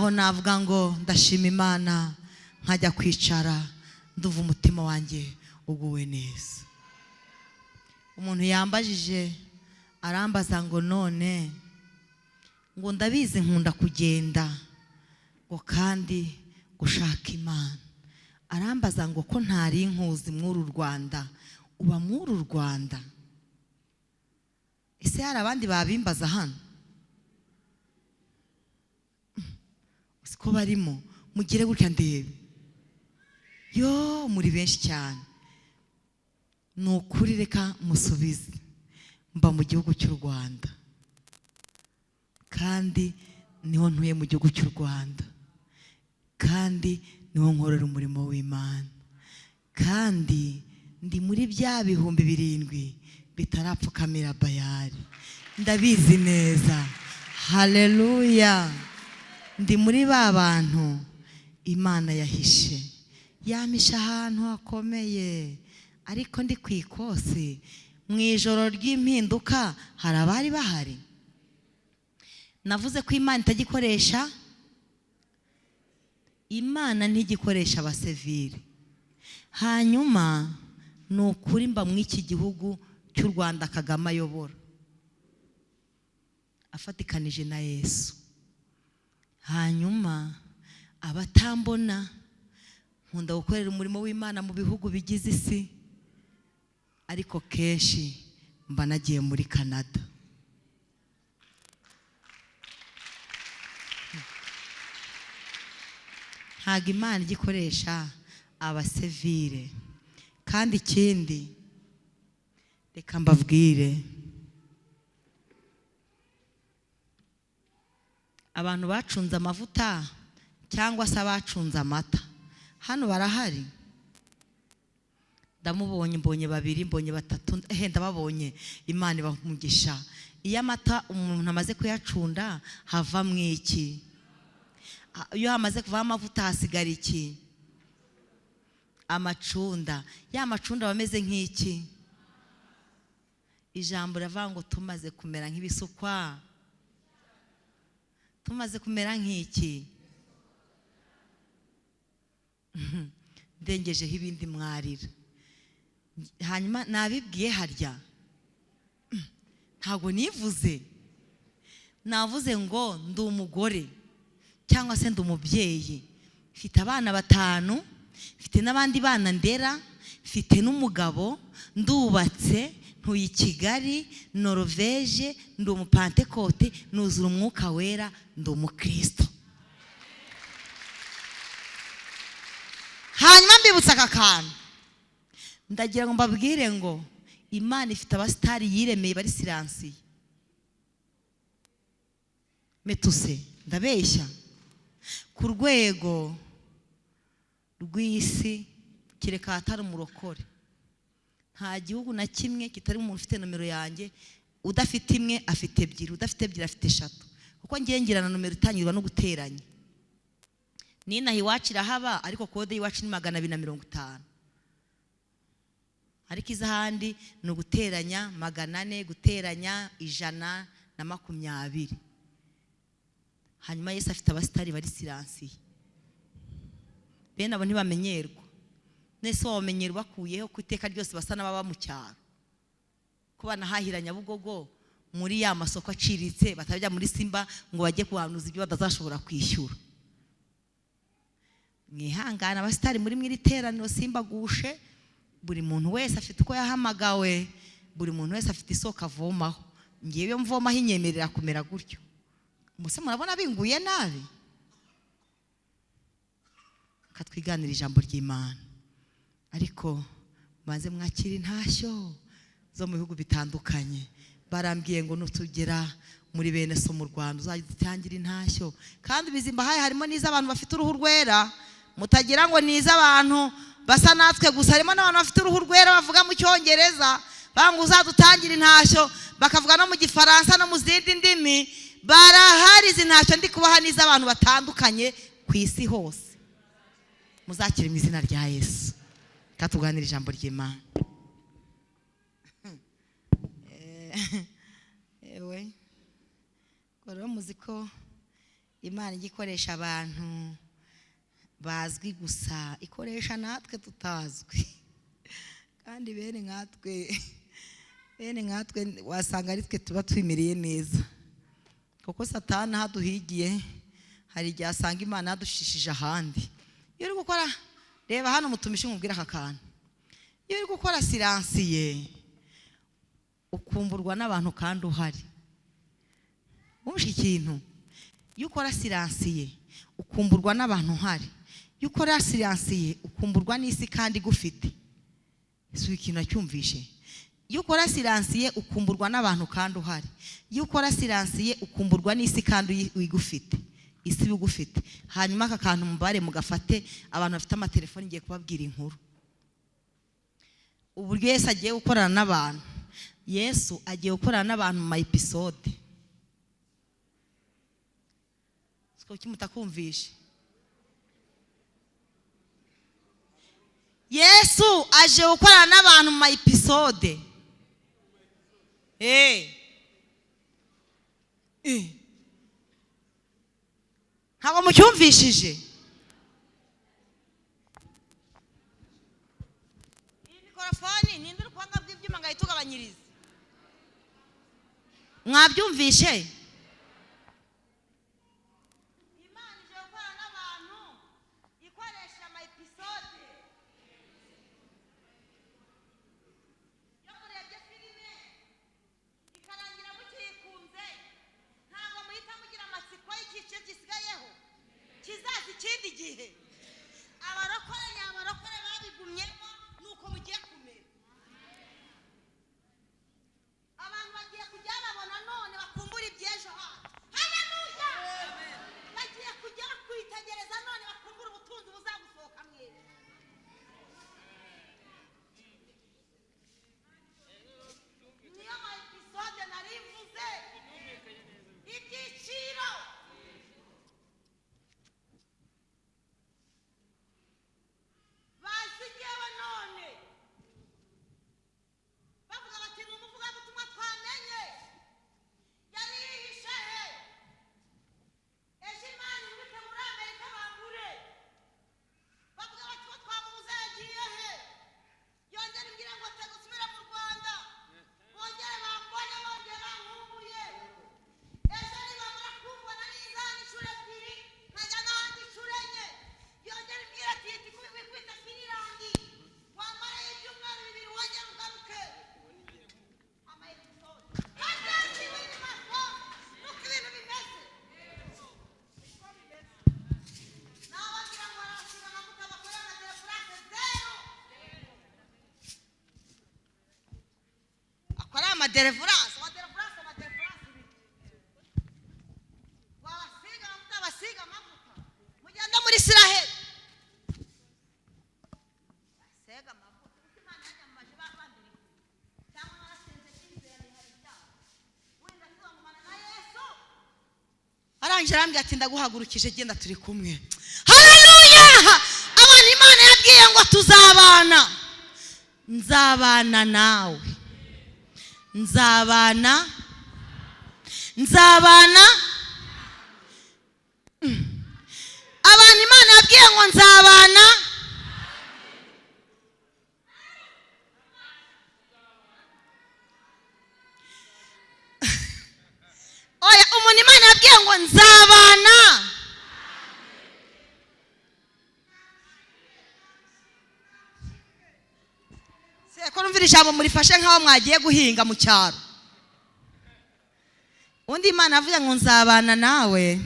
naho navuga ngo ndashima Imana nkajya kwicara nduva umutima wanjye uguwe neza. Umuntu yambajije arambaza ngo none ngo ndabizi nkunda kugenda ngo kandi gushaka Imana. Arambaza ngo ko ntari nkuzi mw'uru Rwanda, uba mw'uru Rwanda? Ese hari abandi babimbaza hano? Ko barimo mugire gutya ndebe, yo muri benshi cyane. Nukuri reka musubize, mba mu gihugu cy'u Rwanda kandi niho ntuye mu gihugu cy'u Rwanda, kandi niho nkorera umurimo w'Imana, kandi ndi muri bya bihumbi 7 bitarapfukamira Bayali. Ndabizi neza. Haleluya. Ndi muri ba bantu Imana yahishe, yamisha ahantu hakomeye, ariko ndi kwikosi mu ijoro ry'impinduka. Hari abari bahari. Navuze ko Imana itagikoresha, Imana ntigikoresha abasivili. Hanyuma nukuri mba mu iki gihugu cy'u Rwanda Kagame ayobora, afatikanije na Yesu. Hanyuma abatambona nkunda gukorera umurimo w'Imana mu bihugu bigize isi, ariko kenshi mba nagiye muri Canada. Ntago Imana igikoresha abasivile. Kandi ikindi reka mbabwire, abantu bacunze amavuta cyangwa se abacunze amata hano barahari. Ndamubonye, mbonye 2, mbonye 3, ndababonye. Imana ibamugisha. Iyo amata umuntu amaze kuyacunda hava mwiki? Iyo hamaze kuva amavuta hasigara iki? Amacunda. Ya macunda bameze nk'iki? Ijambo ravuga ngo tumaze kumera nk'ibisukwa, tumaze kumera nk'iki? Ndengejeho ibindi mwarira. Hanyuma nabibwiye harya, ntago nivuze. Navuze ngo ndi umugore cyangwa se ndi umubyeyi, mfite abana 5, mfite n'abandi bana ndera, mfite n'umugabo, ndubatse, ntuye i Kigali, Norvege, ndi umupantekote, nuzura umwuka wera, ndi umukristo. Hanyuma mbibutsa aka kantu, ndagira ngo mbabwire ngo Imana ifite abasitari yiremeye bari siransiye. Metuse ndabeshya? Ku rwego rw'isi kireka hatari umurokore, nta gihugu na kimwe kitari umuntu ufite nomero yanjye. Udafite imwe afite 2, udafite 2 afite 3, kuko ngiye ngirana nomero itangirwa no guteranya. Ninaha iwacu irahaba, ariko kode y'iwacu ni 250. Ariko izahandi ni uguteranya 400, guteranya 120. Hanyuma Yesu afite abasitari bari siransiye. Bene abo ntibamenyerwa. Nese wamenyerwa bakuyeho ku iteka ryose basa n'ababa mu cyaro, ko banahahira Nyabugogo muri ya masoko aciriritse, batajya muri Simba ngo bajye kuhanuza ibyo badazashobora kwishyura. Mwihangana abasitari muri mwiri teraniro Simba gushe. Buri muntu wese afite uko yahamagawe, buri muntu wese afite isoko avomaho. Ngiye mvomaho inyemerera kumera gutyo. Muse murabona binguye nabi? Katwiganira ijambo ry'Imana. Ariko maze mwakira intashyo zo mu bihugu bitandukanye. Barambwiye ngo nutugera muri bene so mu Rwanda uzagitangira intashyo, kandi bizimba haye harimo n'iz'abantu bafite uruhu rwera. Mutagira ngo n'iz'abantu basa natwe gusa, harimo n'abantu bafite uruhu rwera bavuga mu Cyongereza, bangu uzadutangira intashyo, bakavuga no mu Gifaransa no mu zindi ndimi. Barahari izi ntashyo ndi kubaha n'iz'abantu batandukanye ku isi hose. Muzakire mu izina rya Yesu. Katuganira ijambo ry'Imana. Ewe rero muziko Imana igikoresha abantu bazwi gusa, ikoresha natwe tutazwi. Kandi bene nkatwe wasanga ari twe tuba twimereye neza, kuko Satani haduhigiye hari igihe asanga Imana yadushishije ahandi. Iyo uri gukora, reba hano mutumishi nkubwira aka kantu, iyo uri gukora siransiye ukumburwa n'abantu kandi uhari. Wumva ikintu? Iyo ukora siransiye ukumburwa n'abantu uhari, iyo ukora siransiye ukumburwa n'isi kandi gufite. Ese ikintu acyumvishe? Iyo ukora siransiye ukumburwa n'abantu kandi uhari, iyo ukora siransiye ukumburwa n'isi kandi wigufite, isi bigufite. Hanyuma aka kantu mubare mugafate, abantu bafite amatelefoni ngiye kubabwira inkuru. Uburyo Yesu agiye gukorana n'abantu. Yesu agiye gukorana n'abantu mu episode. Siko kimutakumvishe. Yesu aje gukorana n'abantu mu episode. Ntabwo mucyumvishije? Iyi mikrofoni ni nduri kwanga bw'ibyuma ngahitugabanyiriza. Mwabyumvishe? Imana ije gukorana n'abantu ikoresha ama episode. Yo murebye filime ikarangira mukikunze, ntabwo muhita mugira amatsiko y'igice gisigayeho kizaza ikindi gihe. Abarokore babigumyemo nuko mugiye kumera. Abantu bagiye kujya babona none bakumbura iby'ejo hacu. Haleluya! Bagiye kujya kwitegereza none bakumbura ubutunzi buzagusohoka mwese. Niyo ma episode narivuze ibyiciro. Basigewe none bavuga bati ni umuvugabutumwa twamenye, yari yihishe he? Ejo Imana ibite muri Amerika bambure. Bavuga bati ko twamubuze yagiye he? Yongera imbwira ngo te gusubira mu Rwanda, bongere bambone, bongere bankumbuye. Ejo nibamara kumbona nizana inshuro ebyiri nkajya n'ahandi inshuro enye. Yongera imbwira ati wikwita Finilandi, wamarayo ibyumweru bibiri wongera ugaruke. Ama episode hagati w'indi maso nuko ibintu bimeze. Nabagira ngo barasiga amavuta bakora na telefonate zero. Akora amaderevuranse wabasiga amavuta, basiga amavuta. Mugenda muri Isiraheli basiga amavuta. Imana yajya mu maji babambira cyangwa narasenze cyizere hari cyangwa wenda tuzamumana na Yesu. Arangije arambwira ati ndaguhagurukije, genda turi kumwe. Haleluya! Abantu Imana yabwiye ngo tuzabana. Nzabana nawe. Nzabana. Abantu Imana yabwiye ngo nzabana. Oya, umuntu Imana yabwiye ngo nzabana. Seko numvira ijambo murifashe nkaho mwagiye guhinga mu cyaro. Undi Imana avuga ngo nzabana nawe,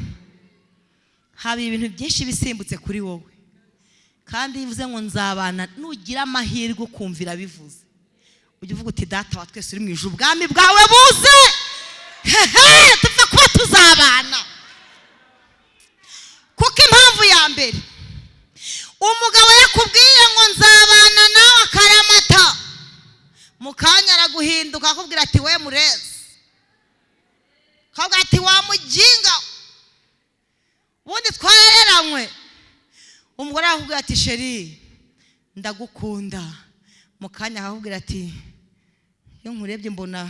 haba ibintu byinshi bisimbutse kuri wowe. Kandi bivuze ngo nzabana, nugira amahirwe ukumvira bivuze, ujye uvuga uti data wa twese uri mu ijuru, ubwami bwawe buze. Tupfa kuba tuzabana. Kuko impamvu ya mbere, umugabo yakubwiye ngo nzabana nawe akaramata, mu kanya araguhinduka akubwira ati we murezi, akubwira ati wa mujinga, ubundi twareranywe. Umugore akubwira ati sheri ndagukunda, mu kanya akakubwira ati iyo nkurebye mbona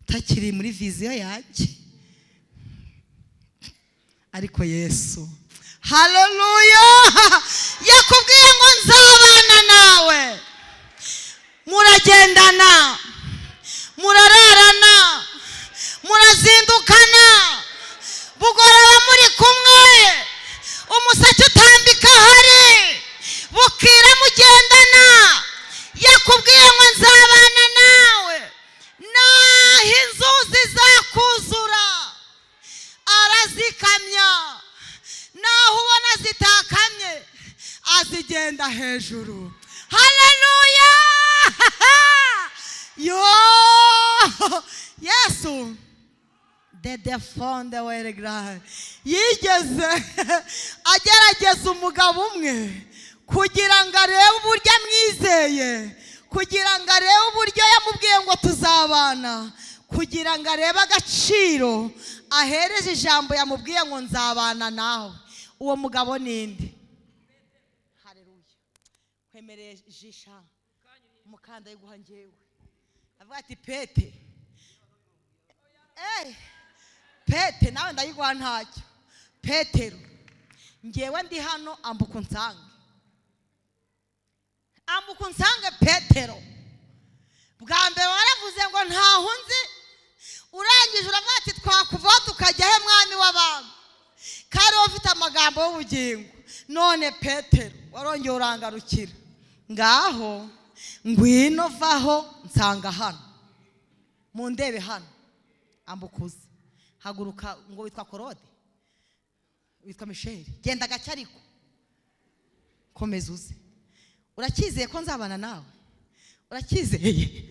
utakiri muri viziyo yanjye. ariko Yesu, haleluya, yakubwiye ngo nzabana nawe, muragendana, murararana, murazindukana, bugorora muri kumwe, umusatsi utambika hari, bukira mugendana. Yakubwiye ngo nzabana nawe, naho inzuzi zakuzura arazikamya, naho ubona zitakamye azigenda hejuru. Haleluya! Yo Yesu dedefonde weregra yigeze agerageza umugabo umwe kugira ngo arebe uburyo amwizeye, kugira ngo arebe uburyo yamubwiye ngo tuzabana, kugira ngo arebe agaciro ahereje ijambo yamubwiye ngo nzabana nawe. Uwo mugabo ninde? Haleluya. Kwemereye jisha umukanda y'iguha njyewe, avuga ati Pete, Pete nawe ndayiguha ntacyo. Petero, njyewe ndi hano, ambuka unsange, ambuka unsange Petero. Bwa mbere waravuze ngo ntaho nzi, urangije uravuga ati twakuvaho tukajya he mwami w'abantu, kari ufite amagambo y'ubugingo. None Petero warongeye urangarukira, ngaho ngwino vaho nsanga hano, mu ndebe hano, ambuka uze, haguruka. Ngo witwa Korode, witwa Misheli, genda gake ariko komeza uze. Urakizeye ko nzabana nawe? Urakizeye?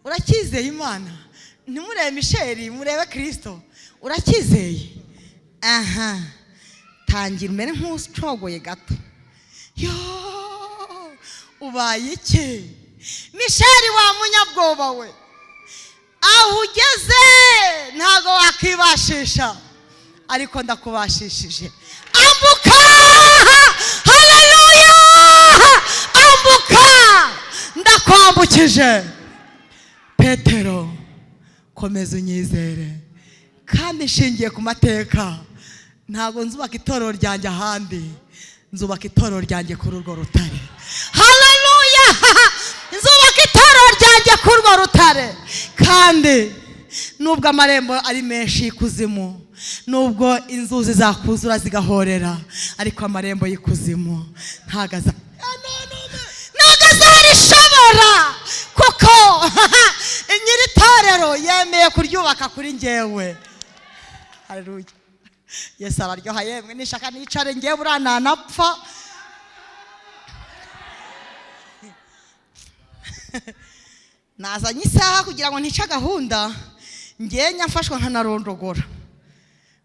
Urakizeye Imana? Ntimurebe Misheli, murebe Kristo. Urakizeye? Aha, tangira umere nk'ucogoye gato. Yo, ubaye iki Misheli wa munyabwoba we? Aho ugeze ntago wakibashisha, ariko ndakubashishije. Ambuka! Haleluya! Ambuka! Ndakwambukije. Petero, komeza unyizere, kandi nshingiye ku mateka. Ntago nzubaka itorero ryanjye ahandi, nzubaka itorero ryanjye kuri urwo rutare. Haleluya! Nzubaka itorero ryanjye kuri urwo rutare. Kandi nubwo amarembo ari menshi y'ikuzimu, nubwo inzuzi zakuzura zigahorera, ariko amarembo y'ikuzimu ntago azarishobora, kuko nyiri itorero yemeye kuryubaka kuri njyewe. Haleluya! Yesu araryoha yemwe, nishaka nicare njyewe urananapfa. Nazanye isaha kugira ngo ntica gahunda, njye nyafashwa nkanarondogora,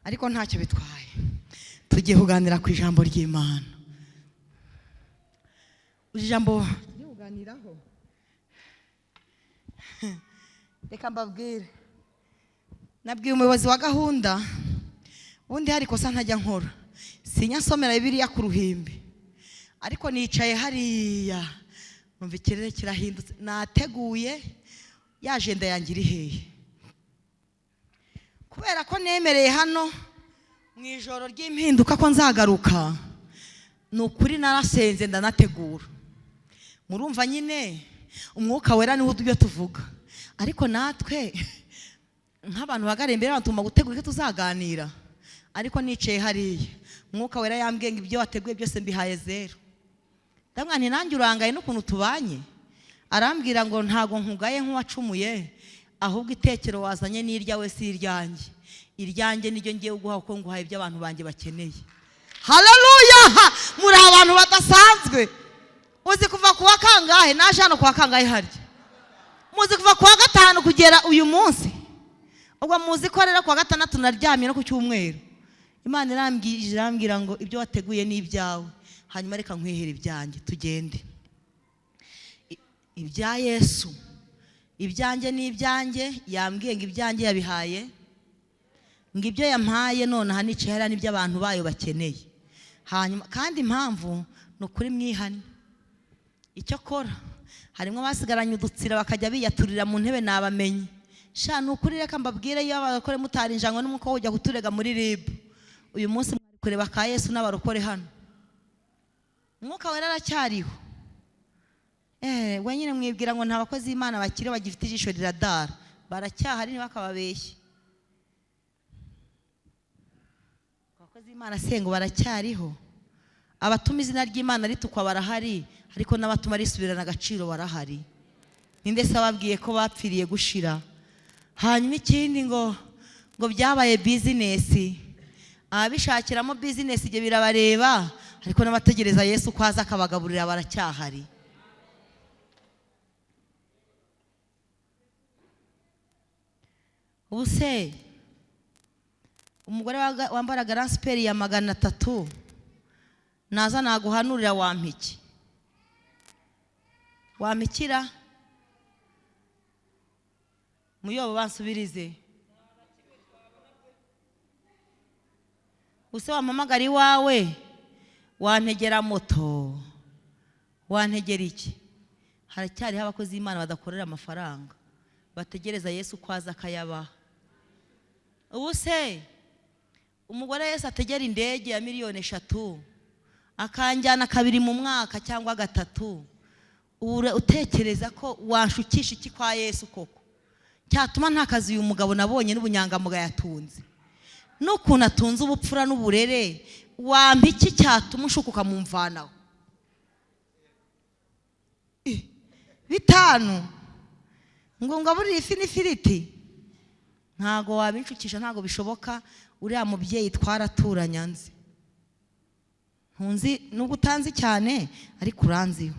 ariko ntacyo bitwaye. Tugiye kuganira ku ijambo ry'Imana. Ijambo tugiye kuganiraho, reka mbabwire, nabwiye umuyobozi wa gahunda, ubundi hari ikosa ntajya nkora, sinyasomera Bibiliya ku ruhimbi, ariko nicaye hariya numva ikirere kirahindutse, nateguye ya agenda yanjye iri hehe, kubera ko nemereye hano mu ijoro ry'impinduka ko nzagaruka. Ni ukuri narasenze ndanategura. Murumva nyine umwuka wera niho tujye tuvuga, ariko natwe nk'abantu bagare imbere batuma gutegura icyo tuzaganira. Ariko nicaye hariya, umwuka wera yambwiye ngo ibyo wateguye byose mbihaye zero. Ndamwa nti nanjye urangaye n'ukuntu tubanye. Arambwira ngo ntago nkugaye nk'uwacumuye, ahubwo itekero wazanye n'iryawe si iryanjye. Iryanjye niryo ngiye guha uko nguhaye ibyo abantu banjye bakeneye. Haleluya! Muri abantu badasanzwe. Uzi kuva kuwa kangahe? Naje hano kuwa kangahe harya? Muzi kuva kuwa gatanu kugera uyu munsi? Ubwo muzi ko rero kuwa gatandatu naryamye no ku cyumweru. Imana irambwira ngo ibyo wateguye ni ibyawe, hanyuma reka nkwihera ibyanjye, tugende. Ibya Yesu, ibyanjye ni ibyanjye, yambwiye ngo ibyanjye yabihaye, ngo ibyo yampaye none aha nicaye hariya n'ibyo abantu bayo bakeneye. Hanyuma kandi impamvu ni ukuri mwihane. Icyo kora, harimo abasigaranye udutsira bakajya biyaturira mu ntebe nabamenye. Sha ni ukuri reka mbabwire, iyo abakore mutarinjanywe n'umwuka wo kujya kuturega muri RIB, uyu munsi kureba ka Yesu n'abarokore hano. Umwuka wera aracyariho. Wenyine mwibwira ngo nta bakozi b'Imana bakire bagifite ijisho riradara. Baracyahari ntibakababeshye. Abakozi b'Imana sengo baracyariho. Abatuma izina ry'Imana ritukwa barahari, ariko n'abatuma risubirana agaciro barahari. Ninde se ababwiye ko bapfiriye gushira? Hanyuma ikindi ngo byabaye business. Abishakiramo business igihe birabareba, ariko n'abategereza Yesu kwaza akabagaburira baracyahari. Ubuse umugore wambaraga ransiperi ya 300 naza naguhanurira wampiki. Wampikira Muyobo bansubirize. Use wampamagara iwawe wantegera moto, wantegera iki? Haracyariho abakozi b'Imana badakorera amafaranga, bategereza Yesu kwaza akayabaha. Ubuse umugore Yesu ategera indege ya 3,000,000 akanjyana 2 mu mwaka cyangwa 3, utekereza ko wanshukisha iki kwa Yesu koko? Cyatuma nta kazi uyu mugabo nabonye n'ubunyangamugayo yatunze, n'ukuntu atunze ubupfura n'uburere, wampa iki cyatuma ushukuka mumvanaho? 5 ngo ngaburire ifi n'ifiriti, ntago wabinshukisha, ntago bishoboka. Uriya mubyeyi twaraturanya nzi, ntunzi nubwo utanzi cyane ariko uranziho.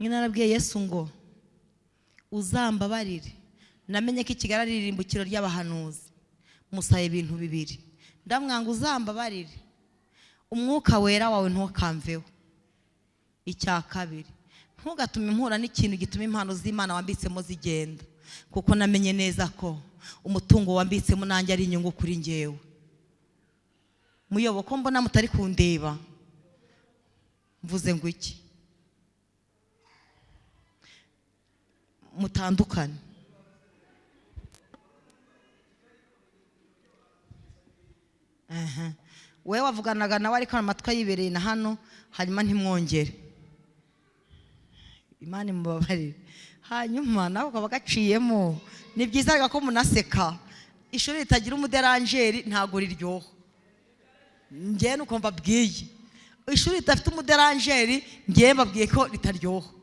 Nyina narabwiye Yesu ngo uzambabarire, namenye ko Kigali ari irimbukiro ry'abahanuzi, musaye ibintu 2. Ndamwanga uzambabarire, umwuka wera wawe ntukamveho. Icya 2, ntugatume impura n'ikintu gituma impano z'Imana wambitsemo zigenda, kuko namenye neza ko umutungo wambitsemo nanjye ari inyungu kuri njyewe. Muyobo ko mbona mutari kundeba, mvuze ngo iki? Mutandukane. Wewe wavuganaga nawe ariko amatwi yibereye na hano, hanyuma ntimwongere. Imana imubabarire. Hanyuma nawe ukaba gaciyemo. Ni byiza ko munaseka. Ishuri ritagira umuderanjeri ntago riryoha. Ngiye nuko mbabwiye. Ishuri ritafite umuderanjeri ngiye mbabwiye ko ritaryoha.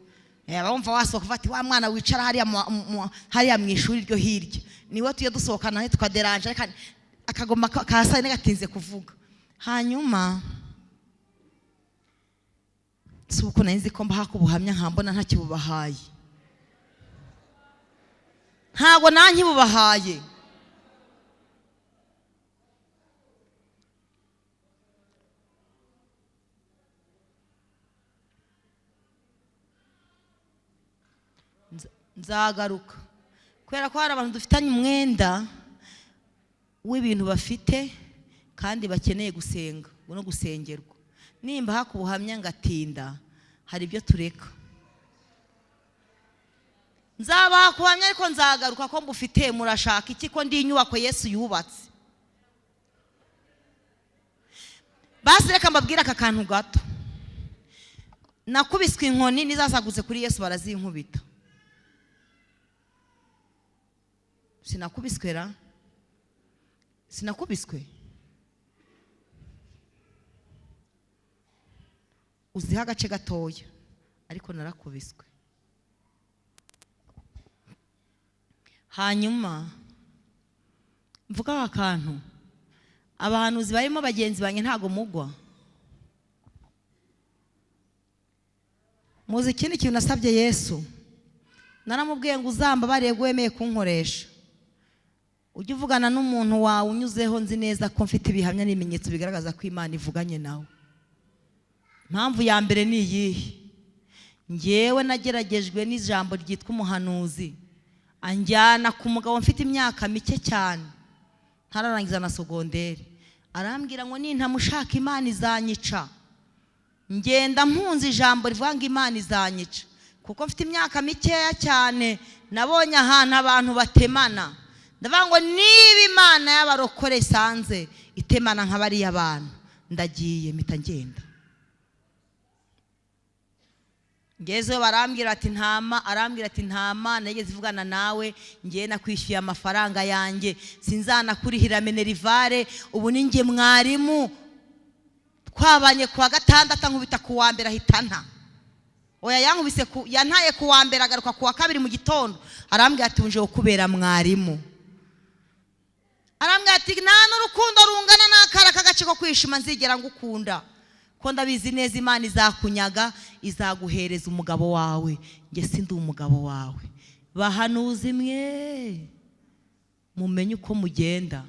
Bumva wasohoka ufati wa mwana wicara hariya mu ishuri ryo hirya, niwe tuye dusohokana he tukaderanje, akagoma kasa negatinze kuvuga. Hanyuma suko narinzi ko mbaha ku buhamya nkambona nta kibubahaye, ntago nanki bubahaye. Nzagaruka kubera ko hari abantu dufitanye umwenda w'ibintu bafite kandi bakeneye gusenga no gusengerwa. Nimba hakubuhamya ngatinda, hari ibyo tureka. Nzabaha kuhamya ariko nzagaruka ko mbufite. Murashaka iki ko ndi inyubako Yesu yubatse? Basi reka mbabwira aka kantu gato. Nakubiswe inkoni nizasaguze kuri Yesu barazinkubita. Sinakubiswe ra? Sinakubiswe? Uziha agace gatoya ariko narakubiswe. Hanyuma mvuga akantu, abahanuzi barimo bagenzi banjye ntago mugwa. Muzi ikindi kintu nasabye Yesu, naramubwiye ngo uzambabariye gwemeye kunkoresha. Ujye uvugana n'umuntu wawe unyuzeho nzi neza ko mfite ibihamya n'ibimenyetso bigaragaza ko Imana ivuganye nawe. Impamvu ya mbere ni iyihe? Ngewe nageragejwe n'ijambo ryitwa umuhanuzi, anjyana ku mugabo mfite imyaka mike cyane, ntararangiza na sogonderi. Arambwira ngo nintamushaka Imana izanyica. Ngenda mpunze ijambo rivuga ngo Imana izanyica, kuko mfite imyaka mikeya cyane. Nabonye ahantu abantu batemana, ndavuga ngo niba Imana y'abarokore isanze itemana nka bariya abantu, ndagiye mpita ngenda. Ngezeyo barambwira ati ntama, arambwira ati ntama nageze ivugana nawe, ngiye nakwishyuye amafaranga yanjye, sinzanakurihira minerivare, ubu ni nge mwarimu, twabanye kuwa gatandatu nkubita kuwa mbere ahitana. Oya yankubise yantaye kuwa mbere agaruka kuwa kabiri mu gitondo, arambwira ati unje ukubera mwarimu. Arambwira ati nta n'urukundo rungana n'akara k'agace ko kwishima nzigera ngukunda, ko ndabizi neza Imana izakunyaga izaguhereza umugabo wawe, nge sindi umugabo wawe. Bahanuzi mwe mumenye uko mugenda.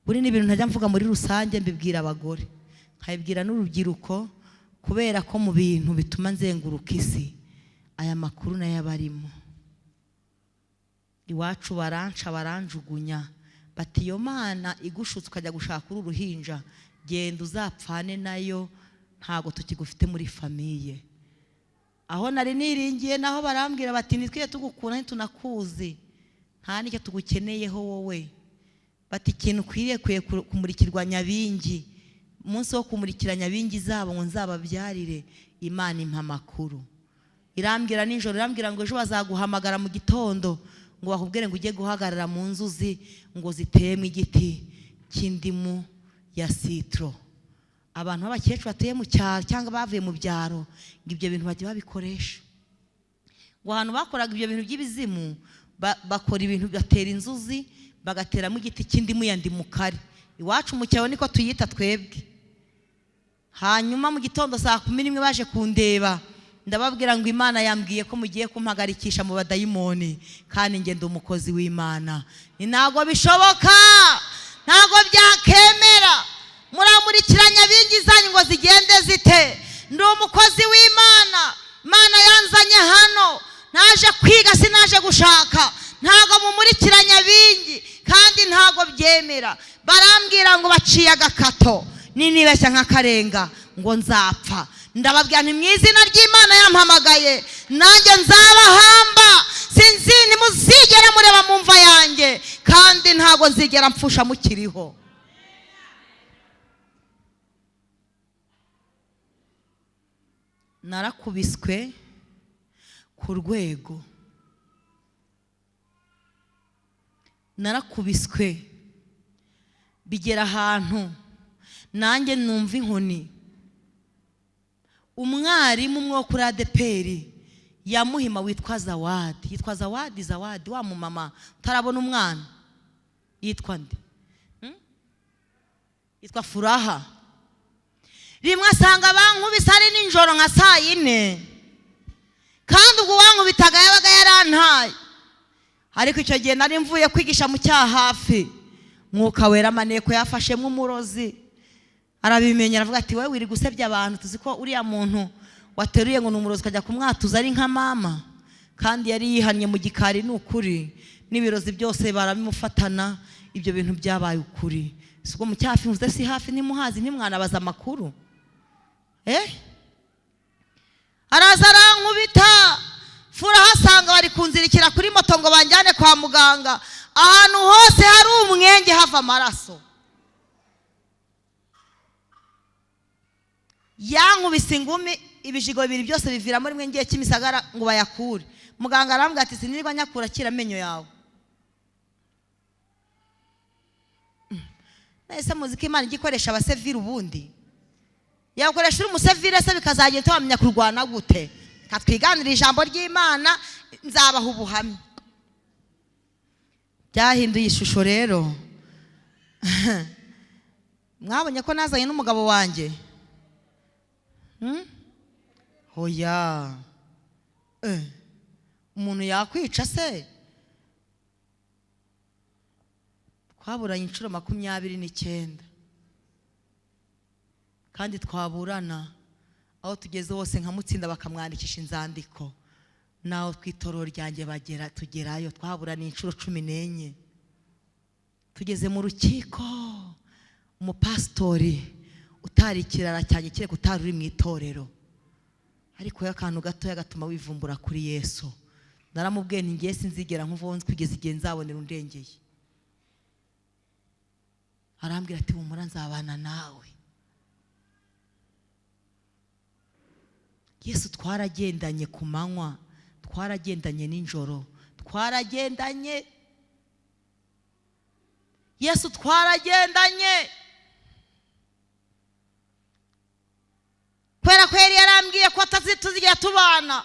Buri ni ibintu ntajya mvuga muri rusange, mbibwira abagore, nkabibwira n'urubyiruko, kubera ko mu bintu bituma nzenguruka isi aya makuru nayo abarimo. Iwacu baranca baranjugunya, bati iyo Mana igushutse ukajya gushaka uru ruhinja, genda uzapfane nayo, ntago tukigufite muri famiye. Aho nari niringiye naho barambwira bati nitwiye tugukura ntitunakuzi, nta nicyo tugukeneyeho wowe. Bati ikintu ukwiriye kumurikirwa Nyabingi, umunsi wo kumurikira Nyabingi zabo ngo nzababyarire. Imana impa amakuru, irambwira nijoro, irambwira ngo ejo bazaguhamagara mu gitondo ngo bakubwire ngo ujye guhagarara mu nzuzi ngo ziteyemo igiti cy'indimu ya citro. Abantu b'abakecuru batuye mu cyaro cyangwa bavuye mu byaro ngo ibyo bintu bajye babikoresha. Ngo ahantu bakoraga ibyo bintu by'ibizimu, bakora ibintu batera inzuzi bagateramo igiti cy'indimu ya ndimukari. Iwacu mu cyaro niko tuyita twebwe. Hanyuma mu gitondo saa 11 baje kundeba, ndababwira ngo Imana yambwiye ko mugiye kumpagarikisha mu badayimoni, kandi nge ndi umukozi w'Imana. Ntago bishoboka, ntago byakemera muramurikira Nyabingi zanyu ngo zigende zite. Ndi umukozi w'Imana, Imana yanzanye hano, naje kwiga sinaje gushaka. Ntago mumurikira Nyabingi kandi ntago byemera. Barambwira ngo baciye agakato, ninibeshya nk'akarenga ngo nzapfa. Ndababwira nti mu izina ry'Imana yampamagaye nanjye nzabahamba, sinzi nimuzigera mureba mu mva yanjye, kandi ntago nzigera mpfusha mukiriho. Narakubiswe ku rwego, narakubiswe bigera ahantu nanjye numva inkoni. Umwarimu umwe wo kuri ADPR ya Muhima witwa Zawadi, yitwa Zawadi wa mumama utarabona umwana, yitwa nde? Yitwa Furaha. Rimwe asanga bankubise ari ninjoro nka saa 4, kandi ubwo wankubitaga yabaga yarantaye. Ariko icyo gihe nari mvuye kwigisha mu cyahafi, Mwuka Wera maneko yafashemo umurozi, arabimenya, aravuga ati wewe wiri gusebya abantu, tuzi ko uriya muntu wateruye ngo numurozi kajya kumwatuza ari nka mama, kandi yari yihannye mu gikari. N'ukuri n'ibirozi byose barabimufatana, ibyo bintu byabaye ukuri. Siko mu cyahafi mvuze si hafi nimuhazi ntimwanabaza amakuru. Araza arankubita, Furaha asanga bari kunzirikira kuri moto ngo banjyane kwa muganga. Ahantu hose hari umwenge hava amaraso. Yankubise ingumi, ibijigo bibiri byose bivira muri mwe ngiye Kimisagara ngo bayakure. Muganga arambwira ati sinirwa nyakura kira amenyo yawe. Nahise muzika Imana igikoresha abasevire ubundi. Yakoresha uri umusevire se bikazagenda wamenya kurwana gute. Katwiganira ijambo ry'Imana nzabaha ubuhamya. Byahinduye ishusho rero. Mwabonye ko nazanye n'umugabo wanjye? Hoya. Umuntu yakwica se? Twaburanye inshuro 29, kandi twaburana aho tugeze hose nkamutsinda bakamwandikisha inzandiko. Naho twitororo ryanjye tugerayo twaburana inshuro 14. Tugeze mu rukiko, umupastori utari kirara cyanjye kire kutari uri mu itorero, ariko yakantu gato yagatuma wivumbura kuri Yesu. naramubwiye nti ngiye sinzigera nkuvaho kugeza igihe nzabonera undengeye. Arambwira ati humura nzabana nawe. Yesu twaragendanye ku manywa, twaragendanye nijoro, twaragendanye. Yesu twaragendanye. Kwera kweri yarambwiye ko atazituzigira tubana.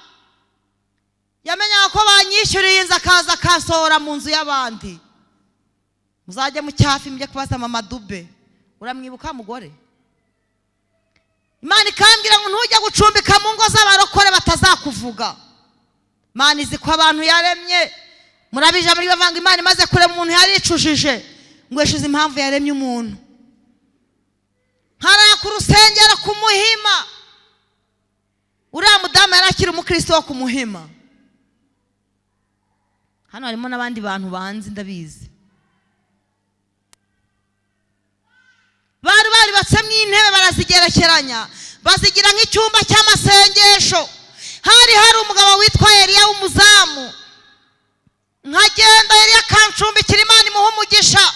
Yamenyaga ko banyishyuriye inzu akaza akasohora mu nzu y'abandi. Muzajye mu cyafi mujye kubaza mama Dube. Uramwibuka mugore? Imana ikambwira ngo ntujya gucumbika mu ngo z'abarokore batazakuvuga. Imana izi ko abantu yaremye. Murabije muri bavanga Imana imaze kurema umuntu yaricujije. Ngo yeshize impamvu yaremye umuntu. Haraya ku rusengero ku Muhima. Uriya mudamu yarakira umukristo wo ku Muhima. Hano harimo n'abandi bantu banzi ndabizi. Bari batsemwe intebe barazigerekeranya, bazigira nk'icyumba cy'amasengesho. Hari umugabo witwa Eliya w'umuzamu. Nkagenda Eliya kancumbikira, Imana imuha umugisha,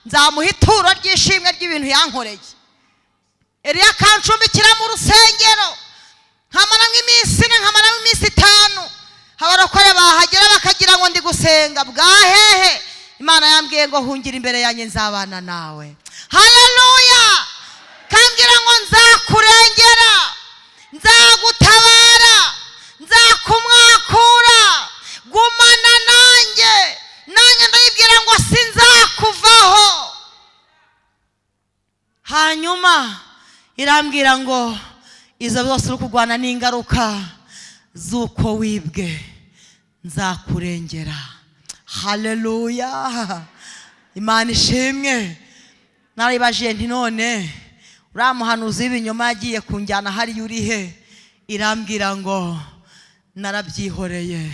nzamuha ituro ry'ishimwe ry'ibintu yankoreye. Eliya kancumbikira mu rusengero, nkamara nk'iminsi ine, nkamara nk'iminsi 5. Abarokore bahagera bakagira ngo ndi gusenga. Bwahehe Imana yambwiye ngo hungira imbere yanjye nzabana nawe. Haleluya! Kambwira ngo nzakurengera, nzagutabara, nzakumwakura, gumana nanjye ndayibwira ngo sinzakuvaho. Hanyuma irambwira ngo izo byose uri kurwana n'ingaruka z'uko wibwe, nzakurengera. Haleluya! Imana ishimwe. Naribaje nti none uriya muhanuzi w'ibinyoma yagiye kunjyana hariya uri he? Irambwira ngo narabyihoreye,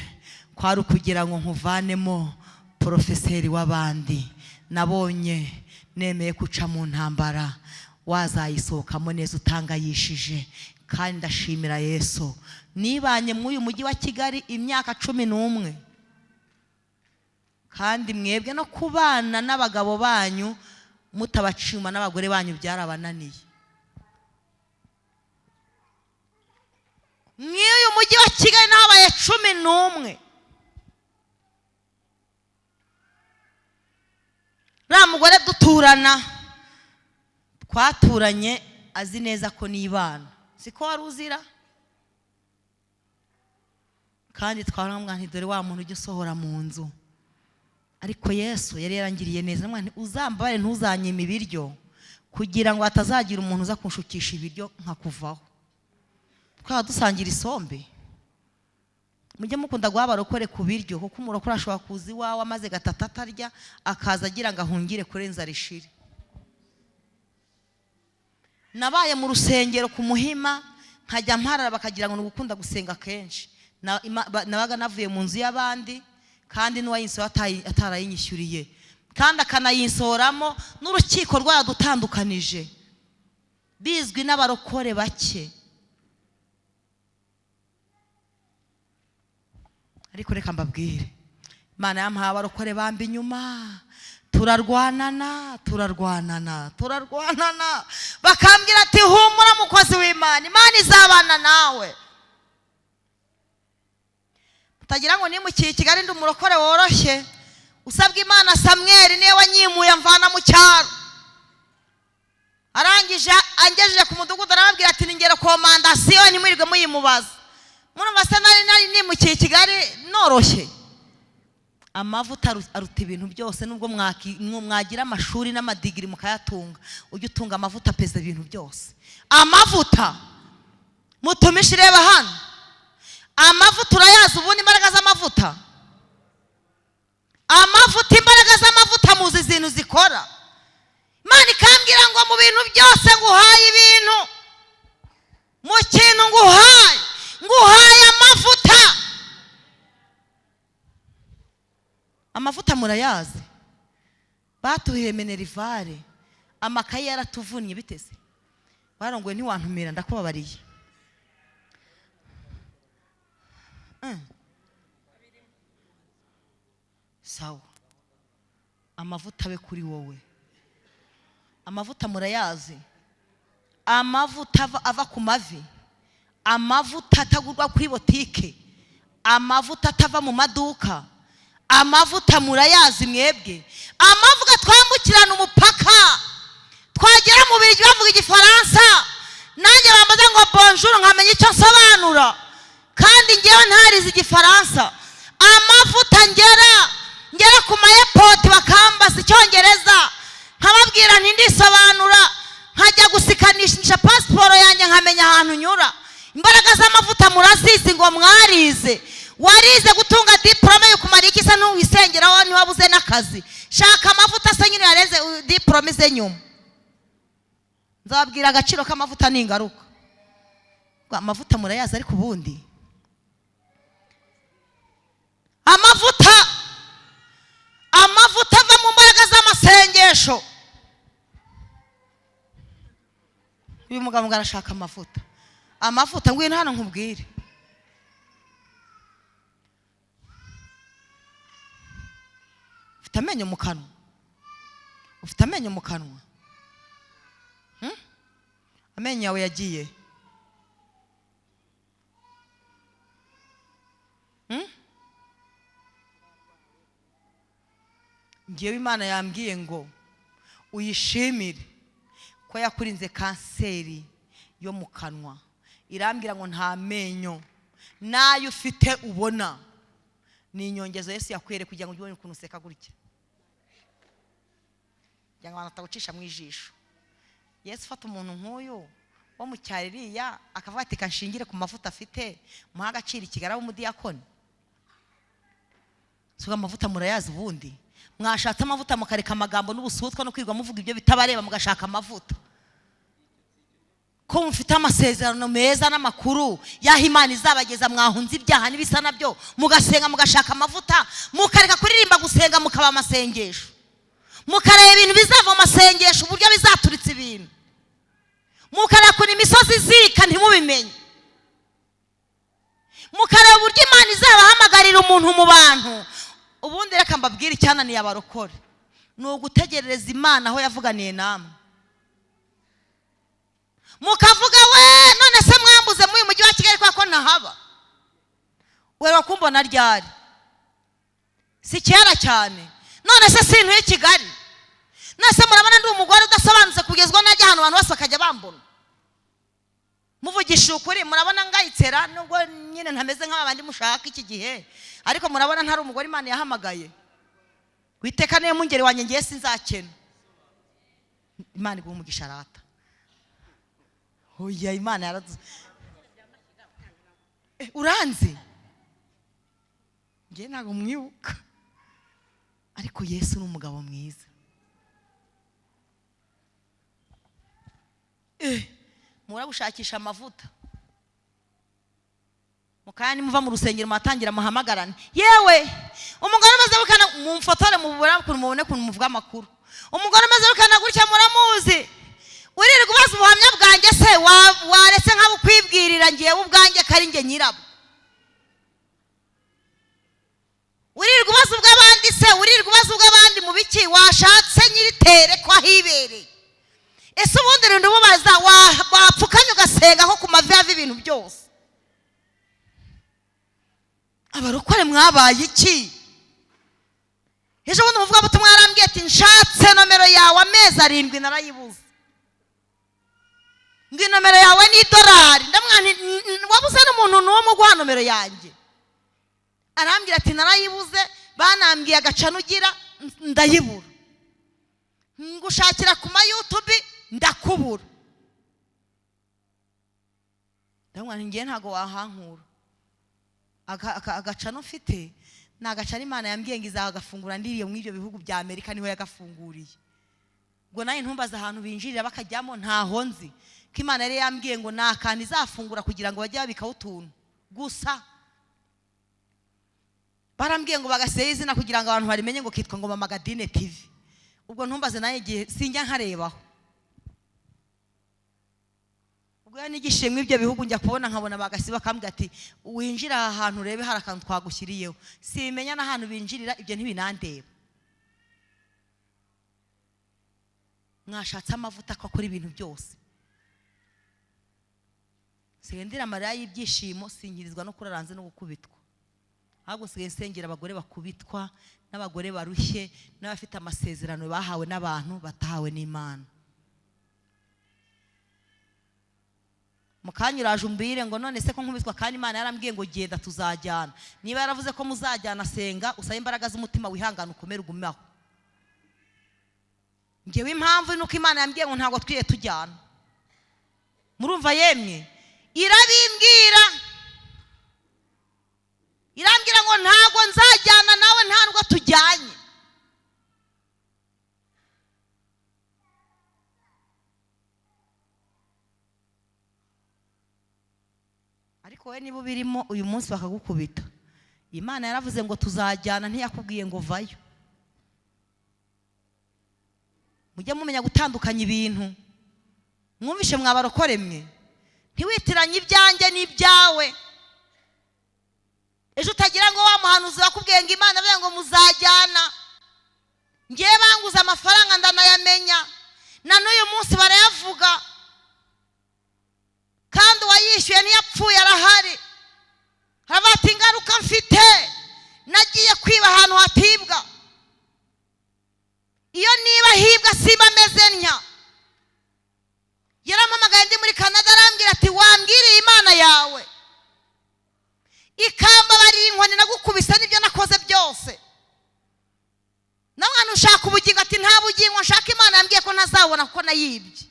kwari ukugira ngo nkuvanemo porofeseri w'abandi. Nabonye nemeye guca mu ntambara, wazayisohokamo neza utangayishije. Kandi ndashimira Yesu. Nibanye muri uyu mujyi wa Kigali imyaka 11. Kandi mwebwe no kubana n'abagabo banyu mutabacima n'abagore banyu byarabananiye. Uyu mujyi wa Kigali nabaye 11. Ra mugore duturana, twaturanye azi neza ko nibana. Siko wari uzira? Kandi twaramubwira nti dore wa muntu ujya usohora mu nzu. Ariko Yesu yari yarangiriye neza, mwana uzambare ntuzanyime ibiryo kugira ngo atazagira umuntu uza kunshukisha ibiryo nkakuvaho. Twaba dusangira isombe. Mujye mukunda guha abarokore ku biryo, kuko umurokore ashobora kuza iwawe amaze gatatu atarya, akaza agira ngo ahungire kurenza rishiri. Nabaye mu rusengero ku Muhima, nkajya mparara bakagira ngo nugukunda gusenga kenshi. Nabaga navuye mu nzu y'abandi, kandi n'uwayinsora atarayinyishyuriye, kandi akanayinsoramo n'urukiko rwadutandukanije, bizwi n'abarokore bake. Ariko reka mbabwire, Imana yampaye abarokore bamba inyuma. Turarwanana. Bakambwira ati humura mukozi w'Imana, Imana izabana nawe. Utagira ngo nimukiye Kigali ndi umurokore woroshye. Usabwa Imana Samuel niwe wanyimuye amvana mu cyaro. Arangije angejeje ku mudugudu arababwira ati ningere komandasiyo nimwirirwe muyimubaza. Murumva se nari nimukiye Kigali noroshye. Amavuta aruta ibintu byose, nubwo mwagira amashuri n'amadigiri mukayatunga, ujye utunga amavuta peza ibintu byose. Amavuta mutumishe reba hano. Amavuta urayazi ubundi imbaraga z'amavuta. Amavuta, imbaraga z'amavuta muzi izintu zikora. Imana ikambwira ngo mu bintu byose nguhaye ibintu, mu kintu nguhaye amavuta. Amavuta murayazi, batuhiye Minerivare, amakaye yaratuvunnye bitese. Barongoye ntiwantumira ndakubabariye. sawa, amavuta abe kuri wowe. Amavuta murayazi, amavuta ava ku mavi, amavuta atagurwa kuri botike, amavuta atava mu maduka, amavuta murayazi mwebwe. Amavuta twambukirana umupaka, twagera mu Bubiligi bavuga igifaransa, nanjye bambaza ngo bonjour nkamenya icyo nsobanura, kandi ngewe ntarize igifaransa. Amavuta ngera ku airport bakambaza icyongereza, nkababwira nti ndisobanura, nkajya gusikanisha passport yanjye nkamenya ahantu nyura. Imbaraga z'amavuta murazizi ngo mwarize. Warize gutunga diplome yo kumara iki se ntuwisengeraho ntiwabuze n'akazi? Shaka amavuta se nyine yareze diplome ze nyuma. Nzababwira agaciro k'amavuta n'ingaruka. Amavuta murayazi, ariko ubundi amavuta ava mu mbaraga z'amasengesho. Uyu mugabo ngo arashaka amavuta, ngwino hano nkubwire. Ufite amenyo mu kanwa, amenyo yawe yagiye? Ngewe Imana yambwiye ngo uyishimire ko yakurinze kanseri yo mu kanwa. Irambwira ngo nta menyo nayo ufite ubona, ni inyongezo Yesu yakwere kugira ngo ubone ukuntu useka gutya, kugira ngo abantu batagucisha mu ijisho. Yesu fata umuntu nk'uyu wo mu cyaririya akavuga ati kanshingire ku mavuta afite, muha agaciro ikigara w'umudiyakoni. Suga amavuta murayazi ubundi. Mwashatse amavuta mukareka amagambo n'ubusutwa no kwirwa muvuga ibyo bitabareba, mugashaka amavuta. Ko mufite amasezerano meza n'amakuru yaho Imana izabageza, mwahunze ibyaha n'ibisa nabyo, mugasenga mugashaka amavuta, mukareka kuririmba gusenga mukaba amasengesho, mukareba ibintu bizava mu masengesho uburyo bizaturitse ibintu, mukareba kuri imisozi zika ntimubimenye, mukareba uburyo Imana izabahamagarira umuntu mu bantu. Ubundi reka mbabwire icyananiye abarokore, ni ugutegerereza Imana aho yavuganiye namwe. Mukavuga we none se mwambuze muri mujyi wa Kigali kwa ko ntahaba, we wakumbona ryari? Si kera cyane. None se sintuye Kigali? Nase murabona ndi umugore udasobanutse kugezwa najya hano abantu bose bakajya bambona. Muvugisha ukuri, murabona ngayitsera nubwo nyine ntameze nk'abandi mushaka iki gihe, ariko murabona ntari umugore Imana yahamagaye. Witeka niyo mungeri wanjye ngiye sinzakena. Imana iguha umugisha rata. Oya Imana yaraduze. Uranzi? Ngiye ntago mwibuka. Ariko Yesu ni umugabo mwiza. Murabushakisha amavuta. Mukanya muva mu rusengero matangira muhamagarane. Yewe umugore maze bukana mumfotore mubura mubone kuntu muvuga amakuru. Umugore maze bukana gutya muramuzi. Uririrwa ubaza ubuhamya bwanjye se waretse nkabukwibwirira ngiye ubwanjye kari nge nyirabo. Uririrwa ubaza ubw'abandi se, uririrwa ubaza ubw'abandi mu biki washatse nyiritere kwa hibereye. Ese ubundi rero ndububaza wapfukanye ugasenga aho ku mavi yava ibintu byose. Abarokore mwabaye iki? Ejo bundi muvuga butumwa yarambwiye ati nshatse nomero yawe amezi 7 narayibuze. Ngi nomero yawe ni $1. Ndamwana wabuze n'umuntu n'uwo mu guha nomero yanjye. Arambwira ati narayibuze, banambwiye agacano ugira ndayibura. Ngushakira ku ma YouTube ndakubura. Ndamwana ngiye ntago wahankura. Agacano ufite ni agacano Imana yambwiye ngo izagafungura ndiriye mu ibyo bihugu bya Amerika, niho yagafunguriye. Ngo naye ntumbaza ahantu binjirira bakajyamo ntaho nzi. Ko Imana yari yambwiye ngo nakandi izafungura kugira ngo bajye babikaho utuntu gusa. Barambwiye ngo bagaseye izina kugira ngo abantu barimenye ngo kitwa ngo Mama Gadine TV. Ubwo ntumbaze naye igihe sinjya nkarebaho. ubwo yanigishiye mu ibyo bihugu njya kubona nkabona bagasiba kambwira ati winjira aha hantu urebe hari akantu twagushyiriyeho simenya n'ahantu binjirira ibyo ntibinandeba mwashatse amavuta ko akora ibintu byose sigendira amarira y'ibyishimo singirizwa no kuraranze no gukubitwa ahubwo sigaye nsengera abagore bakubitwa n'abagore barushye n'abafite amasezerano bahawe n'abantu batahawe n'Imana mukanya uraje umbire ngo none se ko nkubitwa kandi Imana yarambwiye ngo genda tuzajyana niba yaravuze ko muzajyana senga usaye imbaraga z'umutima wihangana ukomere ugumaho ngewe impamvu nuko Imana yambwiye ngo ntago twiye tujyana murumva yemwe irambwira ngo ntago nzajyana nawe ntabwo tujyanye ariko we niba birimo uyu munsi bakagukubita Imana yaravuze ngo tuzajyana ntiyakubwiye ngo vayo mujye mumenya gutandukanya ibintu mwumvishe mwabarokore mwe ntiwitiranye ibyanjye n'ibyawe ejo utagira ngo wa muhanuzi wakubwiye ngo Imana avuye ngo muzajyana ngiye banguza amafaranga ndanayamenya na n'uyu munsi barayavuga kandi uwayishyuye ntiyapfuye arahari habati ingaruka mfite nagiye kwiba ahantu hatibwa iyo niba hibwa simba meze ntya yarampamagaye ndi muri Canada arambwira ati wambwiriye Imana yawe ikambabariye inkoni nagukubise n'ibyo nakoze byose namwana ushaka ubugingo ati nta bugingo nshaka Imana yambwiye ko ntazabona kuko nayibye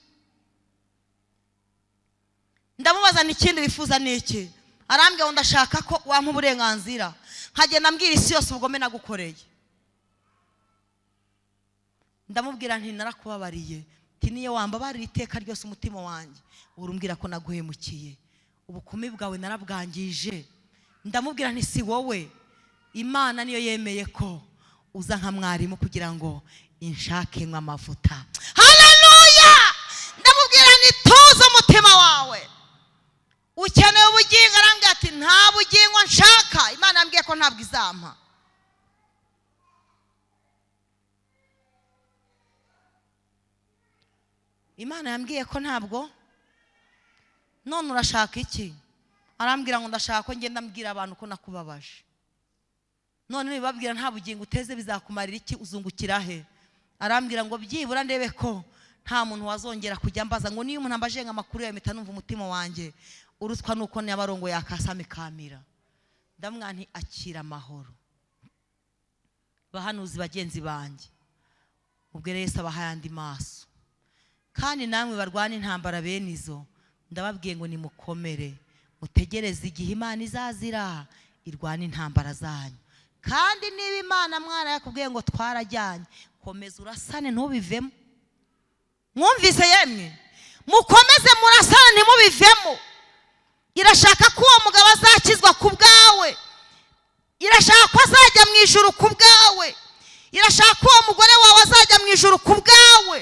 ndamubaza n'ikindi wifuza n'iki arambwira ngo ndashaka ko wampa uburenganzira nkagenda mbwira isi yose ubugome nagukoreye ndamubwira nti narakubabariye ati niyo wambabarira iteka ryose umutima wanjye urumbwira ko naguhemukiye ubukumi bwawe narabwangije ndamubwira nti si wowe Imana niyo yemeye ko uza nka mwarimu kugira ngo inshake nk'amavuta haleluya ndamubwira nti tuza umutima wawe ukeneye ubugingo arambwira ati nta bugingo nshaka Imana yambwiye ko ntabwo izampa Imana yambwiye ko ntabwo none urashaka iki arambwira ngo ndashaka ko ngenda mbwira abantu ko nakubabaje none nibabwira nta bugingo uteze bizakumarira iki uzungukira he arambwira ngo byibura ndebe ko nta muntu wazongera kujya mbaza ngo niyo umuntu ambaje amakuru yawe mpita numva umutima wanjye urutwa nuko n'abarongo yakasame kamira ndamwa nti akira amahoro bahanuzi bagenzi banjye ubwere Yesu abahayandi maso kandi namwe barwana intambara bene izo ndababwiye ngo nimukomere mutegereze igihe Imana izazira irwana intambara zanyu kandi niba Imana mwana yakubwiye ngo twarajyanye komeza urasane ntubivemo mwumvise yemwe mukomeze murasane ntimubivemo irashaka ko uwo mugabo azakizwa ku bwawe irashaka ko azajya mu ijuru ku bwawe irashaka ko uwo mugore wawe azajya mu ijuru ku bwawe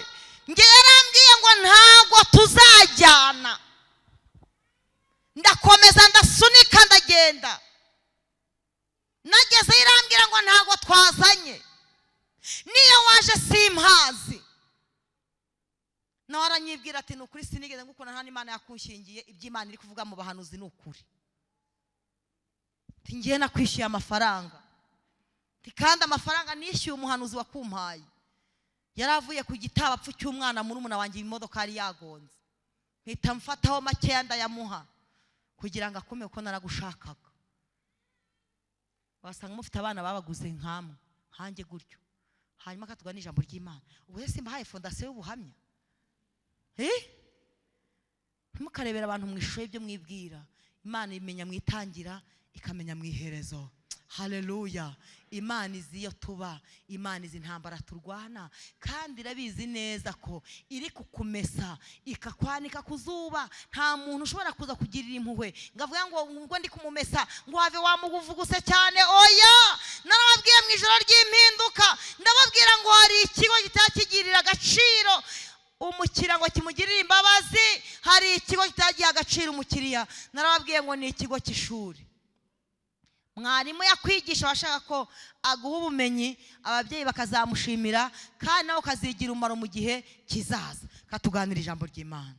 nge yarambwiye ngo ntabwo tuzajyana ndakomeza ndasunika ndagenda nageze irambwira ngo ntabwo twazanye niyo waje simpazi nawe aranyibwira ati ni ukuri sinigeze ngukunda nta n'Imana yakushingiye iby'Imana iri kuvuga mu bahanuzi ni ukuri ngiye nakwishyuye amafaranga kandi amafaranga nishyuye umuhanuzi wakumpaye yaravuye ku gitabapfu cy'umwana muri umuna wanjye imodoka yari yagonze mpita mfataho makeya ndayamuha kugira ngo akume ko naragushakaga wasanga mufite abana babaguze nkamwe hanjye gutyo hanyuma katugana ijambo ry'Imana ubwo se mbahaye fondasiyo y'ubuhamya ntimukarebera abantu mu ishusho y'ibyo mwibwira Imana imenya mwitangira ikamenya mwiherezo haleluya Imana izi iyo tuba Imana izi intambara turwana kandi irabizi neza ko iri kukumesa ikakwanika kuzuba nta muntu ushobora kuza kugirira impuhwe ngavuga ngo ndi kumumesa ngo have wamuguvuguse cyane oya narababwiye mu ijoro ry'impinduka ndababwira ngo hari ikigo kitakigirira agaciro umukira ngo kimugirire imbabazi hari ikigo kitagiye agaciro umukiriya, narababwiye ngo ni ikigo cy'ishuri. Mwarimu yakwigisha washaka ko aguha ubumenyi, ababyeyi bakazamushimira kandi nawe ukazigira umumaro mu gihe kizaza. Katuganira ijambo ry'Imana.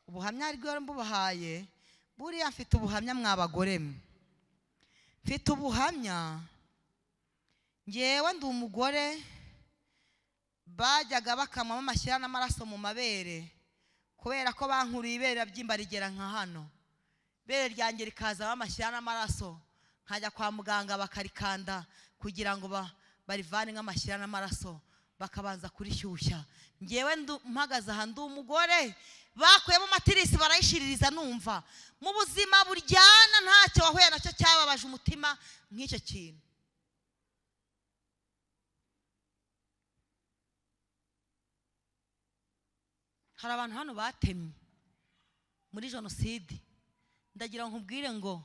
Ubuhamya rw'Imana mbubahaye, buriya mfite ubuhamya mwabagore mwe. Mfite ubuhamya, ngewe ndi umugore bajyaga bakamamo amashyira n'amaraso mu mabere kubera ko bankuriye ibere byimba rigera nka hano. Ibere ryanjye rikazamo amashyira n'amaraso, nkajya kwa muganga bakarikanda kugira ngo barivane nk'amashyira n'amaraso, bakabanza kurishyushya. Ngewe mpagaze aha ndi umugore bakuyemo matirisi barayishiririza, numva mu buzima buryana ntacyo wahuye nacyo cyababaje umutima nk'icyo kintu. Hari abantu hano batemye muri jenoside, ndagira ngo nkubwire ngo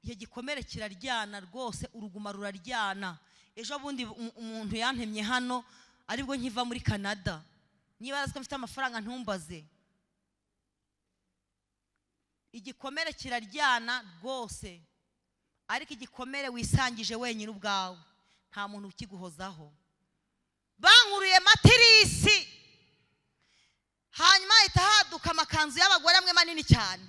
iyo gikomere kiraryana rwose, uruguma ruraryana. Ejo bundi umuntu yantemye hano aribwo nkiva muri Canada, niba azi ko mfite amafaranga ntumbaze. Igikomere kiraryana rwose, ariko igikomere wisangije wenyine ubwawe, nta muntu ukiguhozaho. Bankuruye matirisi, hanyuma ahita haduka amakanzu y'abagore amwe manini cyane.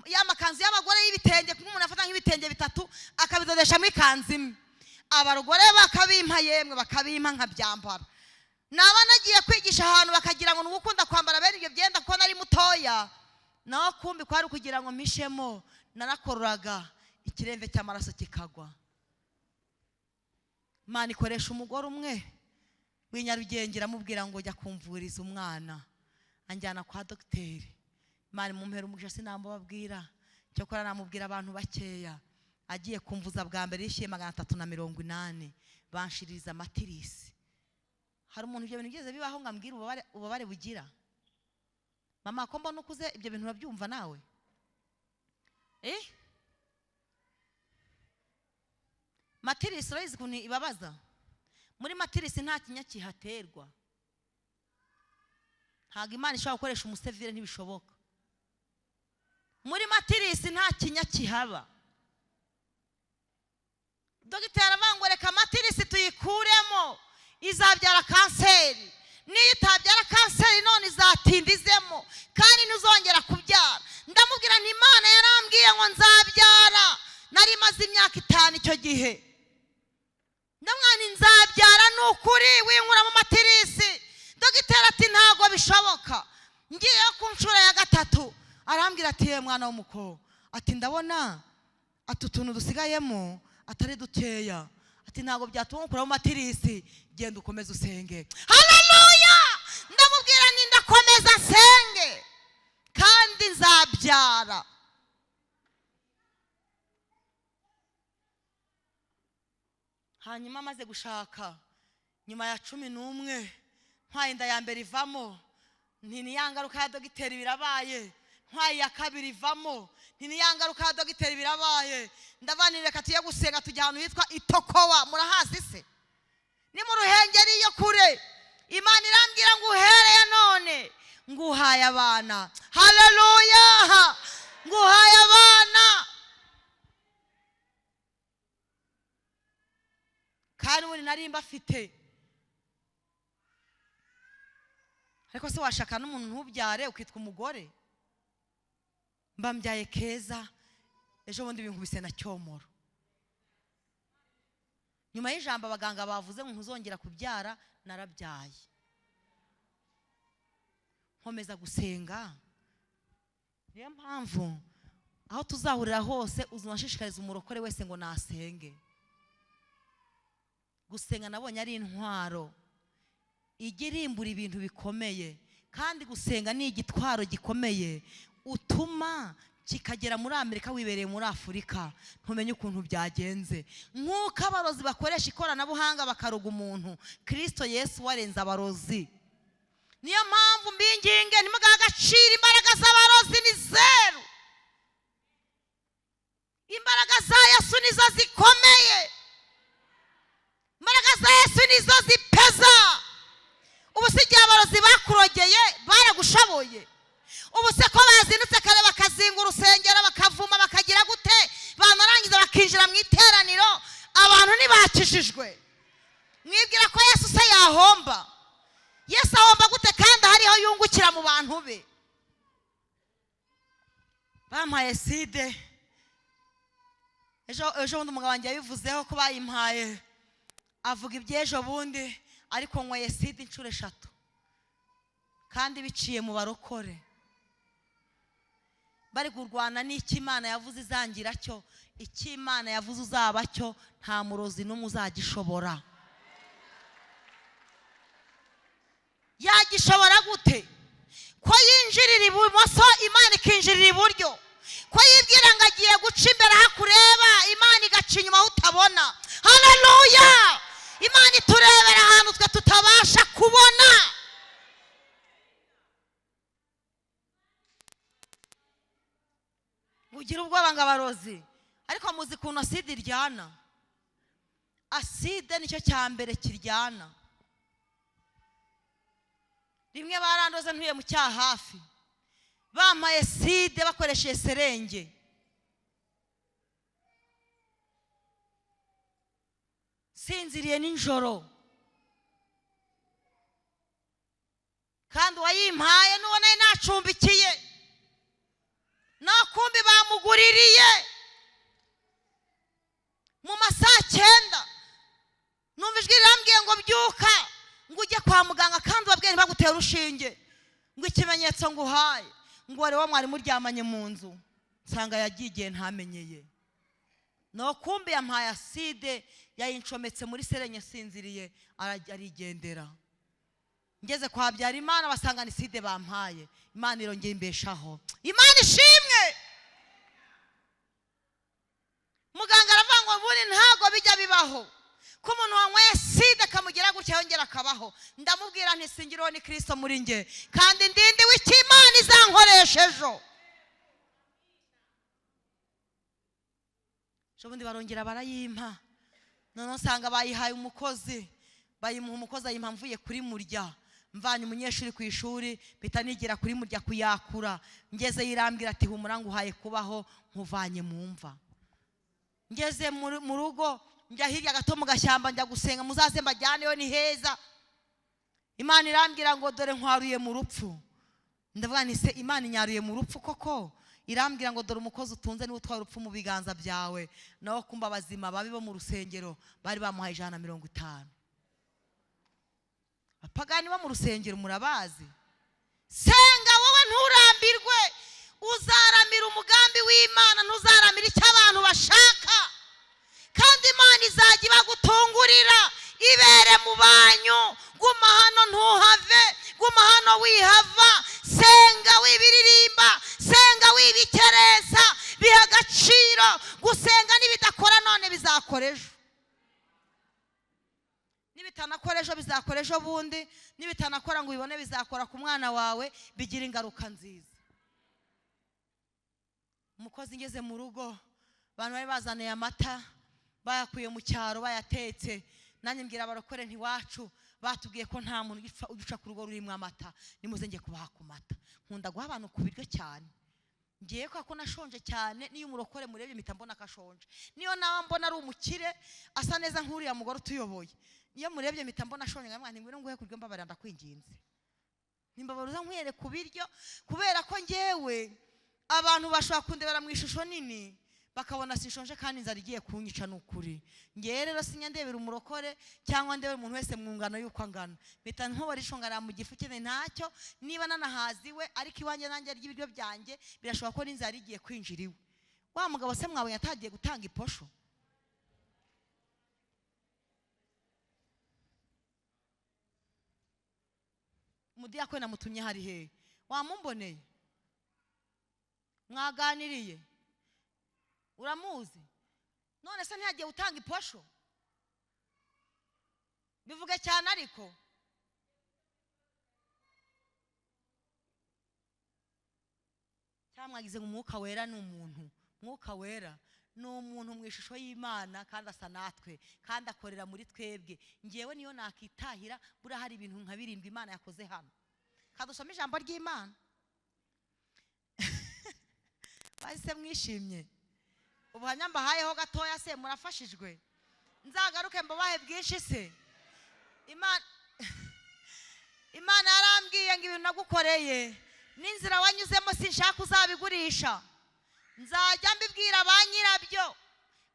Ya makanzu y'abagore y'ibitenge, kumwe umuntu afata nk'ibitenge bitatu akabidodeshamo ikanzu imwe. Abarugore bakabimpa, yemwe bakabimpa nkabyambara. Naba nagiye kwigisha ahantu bakagira ngo nugukunda kwambara bene ibyo byenda kuko nari mutoya, naho kumbi kwari kugira ngo mpishemo. Narakoruraga ikiremve cy'amaraso kikagwa. Imana ikoresha umugore umwe w'inyarugenge, amubwira ngo jya kumvuriza umwana, anjyana kwa dogiteri. Imana mumpera umugisha sinambabwira, cyokora namubwira abantu bakeya. Agiye kumvuza bwa mbere yishyuye 380, banshiririza matirisi. Hari umuntu ibyo bintu byeze bibaho ngambwira ubabare bugira. Mama ko mbona ukuze ibyo bintu urabyumva nawe? Matirisi urayizi ukuntu ibabaza? Muri matirisi nta kinya kihaterwa. Ntabwo Imana ishobora gukoresha umusevire, ntibishoboka. Muri matirisi nta kinya kihaba. Dogiteri arabangoreka matirisi tuyikuremo, izabyara kanseri. Niyo itabyara kanseri none izatindizemo kandi ntuzongera kubyara. Ndamubwira nti Imana yarambwiye ngo nzabyara, nari maze imyaka 5 icyo gihe. Ndamwana nzabyara nukuri winkura mu matirisi. Dogiteri ati ntago bishoboka. Ngiye ku nshuro ya 3 arambwira ati mwana w'umuko, ati ndabona atutuntu dusigayemo atari dukeya, ati ntago byatuma ukura mu matirisi, genda ukomeze usenge. Haleluya! Ndamubwira ni ndakomeza senge kandi nzabyara. Hanyuma maze gushaka nyuma ya 11 ntwaye inda ya mbere ivamo, ntiyangaruka ya dogiteri birabaye. Ntwaye ya kabiri ivamo, ntiyangaruka ya dogiteri birabaye. Ndavanire katuye gusenga tujya ahantu hitwa Itokowa, murahazi se? Ni mu Ruhengeri yo kure. Imana irambwira ngo uhereye none nguhaye abana. Haleluya! Nguhaye abana. Kandi ubu nari mbafite. Ariko se washaka n'umuntu ntubyare ukitwa umugore? Mbambyaye Keza, ejo bundi binkubise na Cyomoro. Nyuma y'ijambo abaganga bavuze ngo ntuzongera kubyara, narabyaye. Nkomeza gusenga. Niyo mpamvu aho tuzahurira hose uzunashishikariza umurokore wese ngo nasenge. Gusenga nabonye ari intwaro igirimbura ibintu bikomeye, kandi gusenga ni igitwaro gikomeye utuma kikagera muri Amerika wibereye muri Afurika ntumenye ukuntu byagenze. Nk'uko abarozi bakoresha ikoranabuhanga bakaroga umuntu, Kristo Yesu warenze abarozi. Niyo mpamvu mbinginge nimugaha agaciro imbaraga z'abarozi ni zeru. Imbaraga za Yesu nizo zikomeye. Imbaraga za Yesu nizo zipeza. Ubusigiye abarozi bakurogeye baragushoboye. ubu se ko bazindutse kare bakazinga urusengero bakavuma bakagira gute banarangiza bakinjira mu iteraniro abantu ntibakijijwe. Mwibwira ko Yesu se yahomba? Yesu ahomba gute kandi hariho yungukira mu bantu be? Bampaye side ejo bundi umugabo wanjye yabivuzeho ko bayimpaye, avuga iby'ejo bundi, ariko nyweye side inshuro 3 kandi biciye mu barokore bari kurwana n'icyo Imana yavuze izangira cyo. Icyo Imana yavuze uzaba cyo nta murozi n'umwe uzagishobora. Yagishobora gute? Ko yinjirira ibumoso Imana ikinjirira iburyo, ko yibwira ngo agiye guca imbere hakureba Imana igaca inyuma utabona. Haleluya! Imana iturebera ahantu twe tutabasha kubona. Mugira ubwoba ngo abarozi, ariko muzi kuntu aside iryana. Aside nicyo cya mbere kiryana. Rimwe barandoze ntuye mu cyaha hafi, bampaye side bakoresheje serenge. Sinziriye nijoro, kandi wayimpaye n'uwo nari nacumbikiye nakumbi bamuguririye mu masaha 9. Numva ijwi rirambwiye ngo byuka ngo ujye kwa muganga kandi babwiye ntibagutera urushinge, ngo ikimenyetso nguhaye ngo wari mwari muryamanye mu nzu. Nsanga yagiye ntamenyeye. No kumbi yampaye aside yayincometse muri serenye sinziriye arigendera. Ngeze kwa Habyarimana basanga ni side bampaye. Imana irongeye imbeshaho. Imana ishimwe. Muganga aravuga ngo buri ntago bijya bibaho ko umuntu wanyweye side kamugira gutya yongera akabaho. Ndamubwira nti singiriho ni Kristo muri nge kandi ndindi w'Imana izankoresha ejo. Shobundi barongera barayimpa, none nsanga bayihaye umukozi, bayimuha umukozi ayimpa mvuye kuri murya, mvanye umunyeshuri ku ishuri bita nigira kuri murya kuyakura. Ngeze yirambwira ati humura nguhaye kubaho nkuvanye mu mva. Ngeze mu rugo njya hirya gato mu gashyamba njya gusenga, muzaze mbajyaneyo ni heza. Imana irambwira ngo dore nkwaruye mu rupfu. Ndavuga nti se Imana inyaruye mu rupfu koko? Irambwira ngo dore umukozi utunze ni utwara urupfu mu biganza byawe. Naho kumba bazima babi bo mu rusengero bari bamuhaye 150. Apagani bo mu rusengero murabazi. Senga wowe nturambirwe, uzaramira umugambi w'Imana, ntuzaramira icyo abantu bashaka, kandi Imana izajya ibagutungurira ibere mu banyu. Guma hano ntuhave, guma hano wihava. Senga wibiririmba, senga wibikereza, biha agaciro. Gusenga nibidakora none bizakora ejo, nibitanakora ejo bizakora ejo bundi, nibitanakora ngo ubibone bizakora ku mwana wawe, bigira ingaruka nziza. Umukozi ngeze mu rugo, abantu bari bazaniye amata bayakuye mu cyaro bayatetse. Nanjye mbwira abarokore nti wacu batubwiye ko nta muntu uduca ku rugo rurimo amata, nimuze ngiye kubaha ku mata. Nkunda guha abantu ku biryo cyane, ngiye ko nashonje cyane. Niyo umurokore murebye mpita mbona kashonje, niyo nawe mbona ari umukire asa neza nk'uriya mugore utuyoboye, niyo murebye mpita mbona ashonje. Ngamwa nti ngwino nguhe kuryo mbabarira ndakwinginze, nimbabaruza nkwere ku biryo, kubera ko ngewe abantu bashobora kundebera mu ishusho nini bakabona sishonje kandi inzara igiye kunyica. N'ukuri ngewe rero sinya ndebera umurokore cyangwa ndebera umuntu wese mu ngano yuko angana, mpita nkobora ishongara mu gifu cyene ntacyo. Niba nanahaziwe ariko iwanjye nanjye arya ibiryo byanjye, birashobora ko n'inzara igiye kwinjira iwe. Wa mugabo se mwabonye atagiye gutanga iposho? Umudiyakoni namutumye hari he? Wamumboneye? Mwaganiriye? Uramuzi? None se ntiyagiye gutanga iposho? Bivuge cyane ariko cyamwagize ngo umwuka wera ni umuntu. Mwuka wera ni umuntu mu ishusho y'Imana kandi asa natwe kandi akorera muri twebwe. Ngewe niyo nakitahira bura hari ibintu nka 7 Imana yakoze hano. Kadusome ijambo ry'Imana. ahise mwishimye ubuhamya mbahayeho gatoya se murafashijwe nzagaruke mbabahe bwinshi se Imana yarambwiye ngo ibintu nagukoreye n'inzira wanyuzemo sinshaka uzabigurisha nzajya mbibwira ba nyirabyo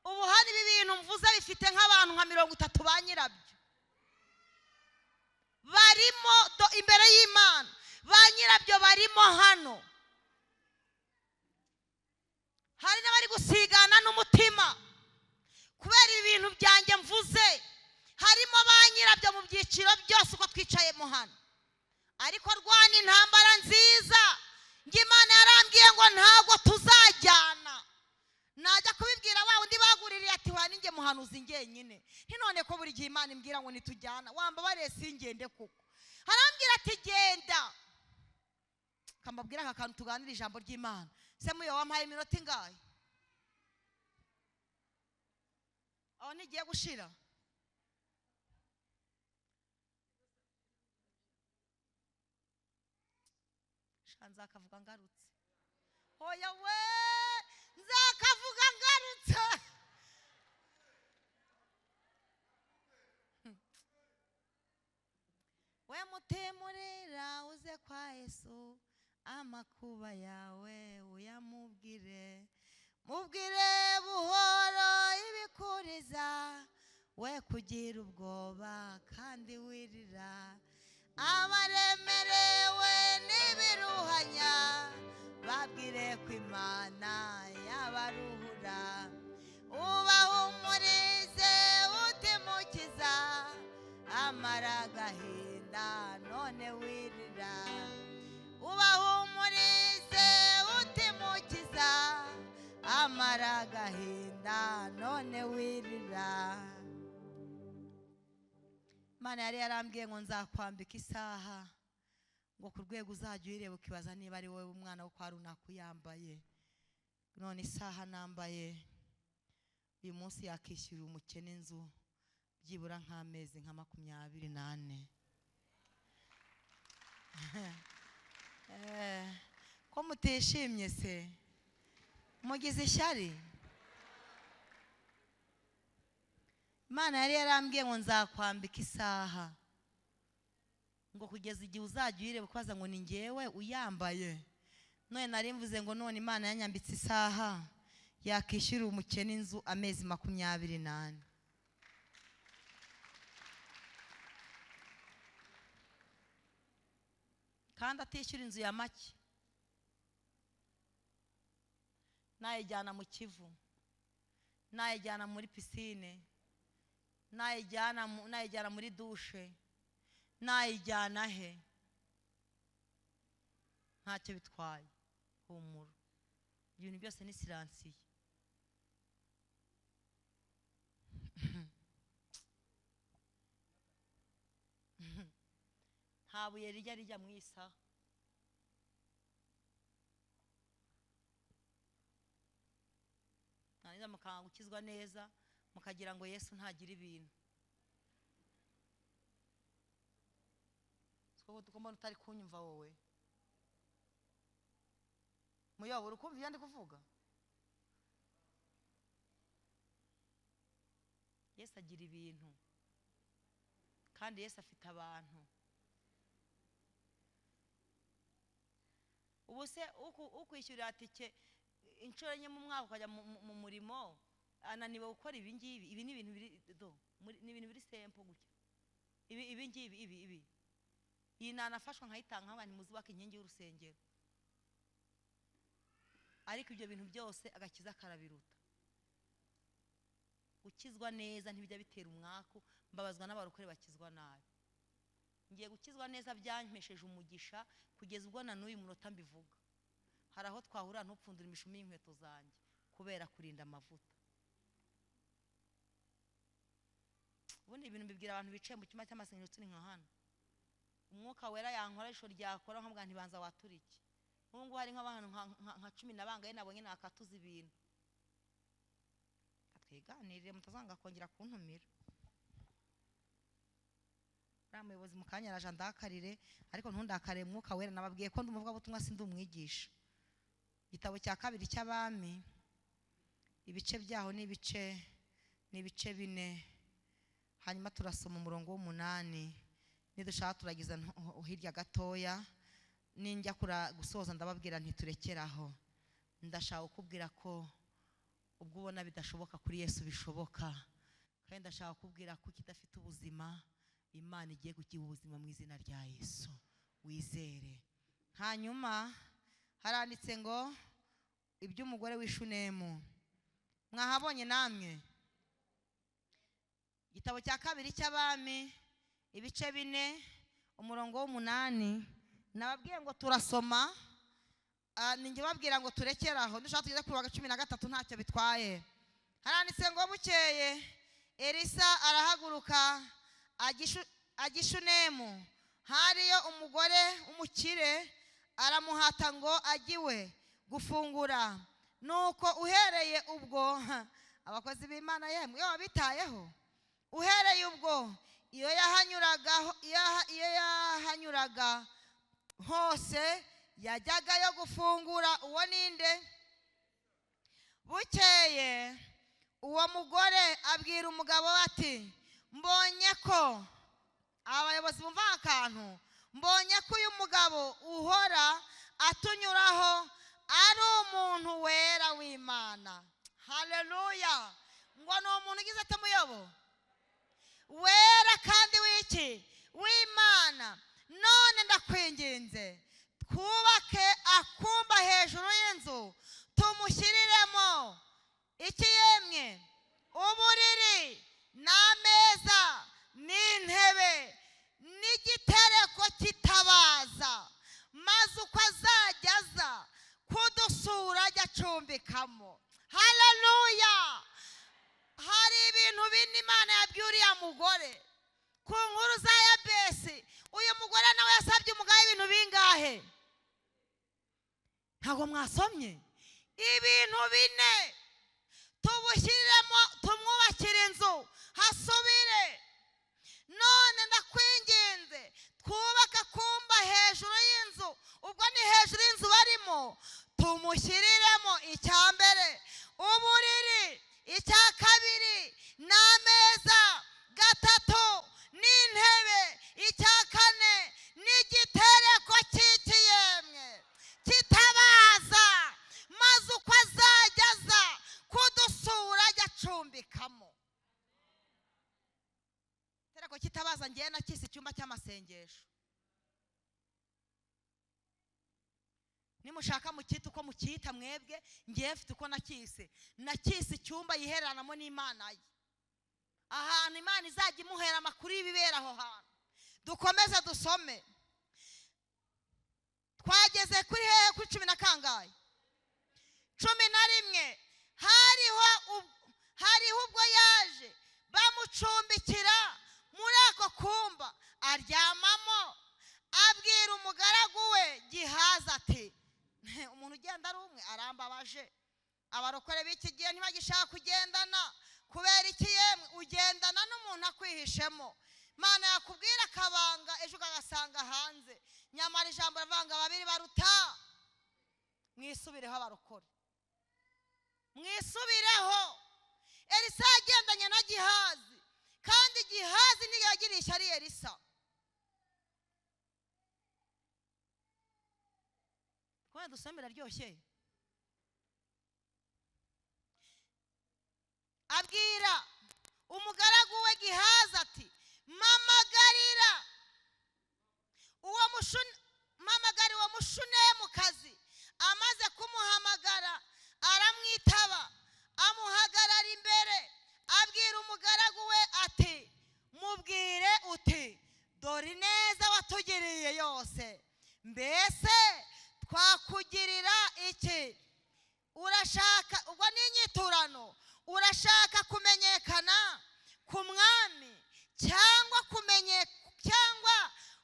ubu hano ibi bintu mvuze bifite nk'abantu nka 30 ba nyirabyo barimo imbere y'Imana ba nyirabyo barimo hano hari n'abari gusigana n'umutima kubera ibi bintu byanjye mvuze harimo ba nyirabyo mu byiciro byose uko twicayemo hano ariko rwana intambara nziza ng'Imana yarambwiye ngo ntago tuzajyana najya kubibwira wa undi baguririye ati wa ninjye muhanuzi ngenyine none ko buri gihe Imana imbwira ngo nitujyana wambabare singende kuko harambwira ati genda kambabwira aka kantu tuganira ijambo ry'Imana se muyo wampaye iminota ingahe aho nigiye gushira nzakavuga ngarutse hoya we nzakavuga ngarutse we mutemurira uze kwa Yesu amakuba yawe uyamubwire mubwire buhoro ibikuriza we kugira ubwoba kandi wirira abaremerewe n'ibiruhanya babwire ko Imana yabaruhura ubahumurize utimukiza amara agahinda none wirira ubahumurize utimukiza amara agahinda none wirira Imana yari yarambwiye ngo nzakwambika isaha ngo ku rwego uzajya uyireba ukibaza niba ari wowe umwana wo kwa runaka uyambaye none isaha nambaye uyu munsi yakishyurira umukene inzu byibura nk'amezi nka 24 ko mutishimye se mugize ishyari Imana yari yarambwiye ngo nzakwambika isaha ngo kugeza igihe uzajya uyireba ukaza ngo ni ngewe uyambaye none nari mvuze ngo none Imana yanyambitse isaha yakishyurira umukene inzu amezi 24 kandi atishyura inzu ya make nayijyana mu Kivu nayijyana muri pisine nayijyana muri dushe nayijyana he ntacyo bitwaye humura ibintu byose ni siransiye nta buye rijya mu isaha ntangiza mukanga gukizwa neza mukagira ngo Yesu ntagira ibintu siko tukombona utari kunyumva wowe muyobora ukumva ibyo ndi kuvuga Yesu agira ibintu kandi Yesu afite abantu ubu se ukwishyurira tike inshuro enye mu mwaka ukajya mu murimo ananiwe gukora ibi ngibi ibi ni ibintu biri simple gutya ibi ngibi iyi nanafashwa nkayitanga nk'abantu muzubaka inkingi y'urusengero ariko ibyo bintu byose agakiza karabiruta ukizwa neza ntibijya bitera umwaku mbabazwa n'abarokore bakizwa nabi ngiye gukizwa neza byampesheje umugisha kugeza ubwo na n'uyu munota mbivuga hari aho twahurira ntupfundura imishumi y'inkweto zanjye kubera kurinda amavuta ubundi ibintu mbibwira abantu bicaye mu cyumba cy'amasengesho turi nka hano umwuka wera yankora isho ryakora nk'abwa ntibanza waturiki ubu ngubu hari nk'abantu nka 10 na bangaye nabonye nakatuza ibintu atwiganirire mutazanga kongera kuntumira umuyobozi mu kanya araje ndakarire ariko ntundakare mwuka wera nababwiye ko ndumuvuga butumwa sindi umwigisha igitabo cya kabiri cy'Abami ibice byaho ni ibice 4, hanyuma turasoma umurongo w'8, nidushaka turagiza hirya gatoya, ninjya gusoza ndababwira ntiturekeraho. Ndashaka kubwira ko ubwo ubona bidashoboka kuri Yesu bishoboka, kandi ndashaka kubwira ko kidafite ubuzima Imana igiye kugiha ubuzima mu izina rya Yesu, wizere. Hanyuma haranditse ngo iby'umugore w'Ishunemu, mwahabonye namwe? Igitabo cya kabiri cy'Abami ibice 4 umurongo w'8, nababwiye ngo turasoma, ninjye babwira ngo turekeraho, dushaka tugeze kuri wa 13 ntacyo bitwaye. Haranditse ngo bukeye Elisa arahaguruka Ishunemu, hariyo umugore umukire, aramuhata ngo agiwe gufungura. Nuko uhereye ubwo abakozi b'Imana yemwe yo bitayeho, uhereye ubwo iyo yahanyuraga hose yajyagayo gufungura. Uwo ninde? Bukeye uwo mugore abwira umugabo ati, mbonye ko, abayobozi bumva akantu, mbonye ko uyu mugabo uhora atunyuraho ari umuntu wera w'Imana. Haleluya! Ngo ni umuntu ugize ate muyobo? Wera kandi w'iki? W'Imana. None ndakwinginze twubake akumba hejuru y'inzu, tumushyiriremo iki yemwe? Uburiri n'ameza n'intebe n'igitereko kitabaza, maze uko azajya aza kudusura ajya acumbikamo. Haleluya! Hari ibintu bine Imana yabwiye uriya mugore ku nkuru za Yabesi. Uyu mugore nawe yasabye umugabo ibintu bingahe? Ntabwo mwasomye? Ibintu 4. Tubushyiremo, tumwubakire inzu hasubire. None ndakwinginze twubaka kumba hejuru y'inzu. Ubwo ni hejuru y'inzu barimo, tumushyiriremo icya mbere uburiri, icya kabiri n'ameza, 3 n'intebe, icya 4 n'igitereko cy'ikiyemwe kitabaza, maze uko azajya aza kudusura ajya acumbikamo. Igitereko kitabaza ngiye nakise icyumba cy'amasengesho. Nimushaka mukita uko mukita mwebwe, ngiye mfite uko nakise icyumba yiheranamo n'Imana ye, ahantu Imana izajya imuhera amakuru y'ibibera aho hantu. Dukomeze dusome. Twageze kuri hehe? Kuri 10 na kangahe? 11. Hariho ubwo yaje bamucumbikira muri ako kumba aryamamo, abwira umugaragu we Gihazi ati, umuntu ugenda ari umwe arambabaje. Abarokore b'iki gihe ntibagishaka kugendana. Kubera iki yemwe? Ugendana n'umuntu akwihishemo. Imana yakubwira akabanga, ejo ukagasanga hanze. Nyamara ijambo ravanga 2 baruta. Mwisubireho abarokore, mwisubireho. Elisa yagendanye na Gihazi, kandi Gihazi niyo yagirisha ari Elisa. Kwa dusomera ryoshye. Abwira umugaragu we Gihazi ati, mamagarira uwo Mushunemukazi. Amaze kumuhamagara aramwitaba, amuhagarara imbere. Abwira umugaragu we ati, mubwire uti, dore neza watugiriye yose, mbese twakugirira iki? Urashaka, ubwo ni inyiturano, urashaka kumenyekana ku mwami cyangwa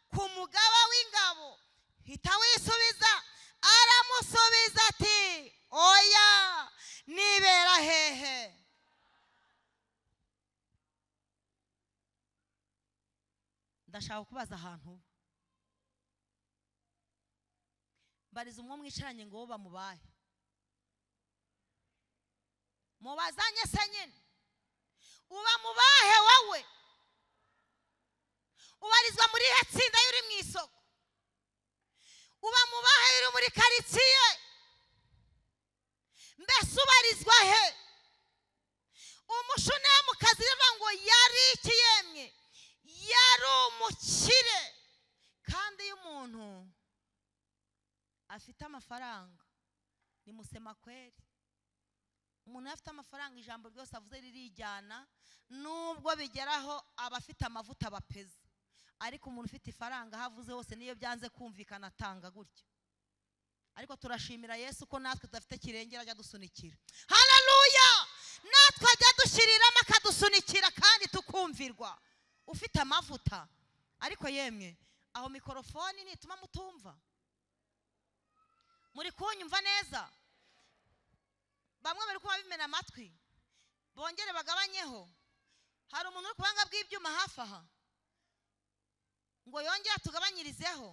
ku mugaba w'ingabo? Hita wisubiza. Aramusubiza ati, oya, nibera hehe? Ndashaka kubaza ahantu bariza umwe mwicaranye ngo bamubahe. mubazanye se nyine uba mubahe wowe ubarizwa muri he tsinda yuri mu isoko uba mubahe yuri muri karitsiye mbese ubarizwa he umushunemukazi rero ngo yari iki yemwe yari umukire kandi iyo umuntu afite amafaranga ni musema kweri umuntu afite amafaranga ijambo ryose avuze ririjyana nubwo bigeraho abafite amavuta bapeza ariko umuntu ufite ifaranga havuze hose niyo byanze kumvikana atanga gutyo ariko turashimira Yesu ko natwe tudafite kirengera ajya dusunikira haleluya natwe ajya dushiriramo akadusunikira kandi tukumvirwa ufite amavuta ariko yemwe aho mikorofoni nituma mutumva muri kunyumva neza bamwe bari kuba bimena amatwi bongere bagabanyeho hari umuntu uri kubanga bw'ibyuma hafi aha ngo yongere tugabanyirizeho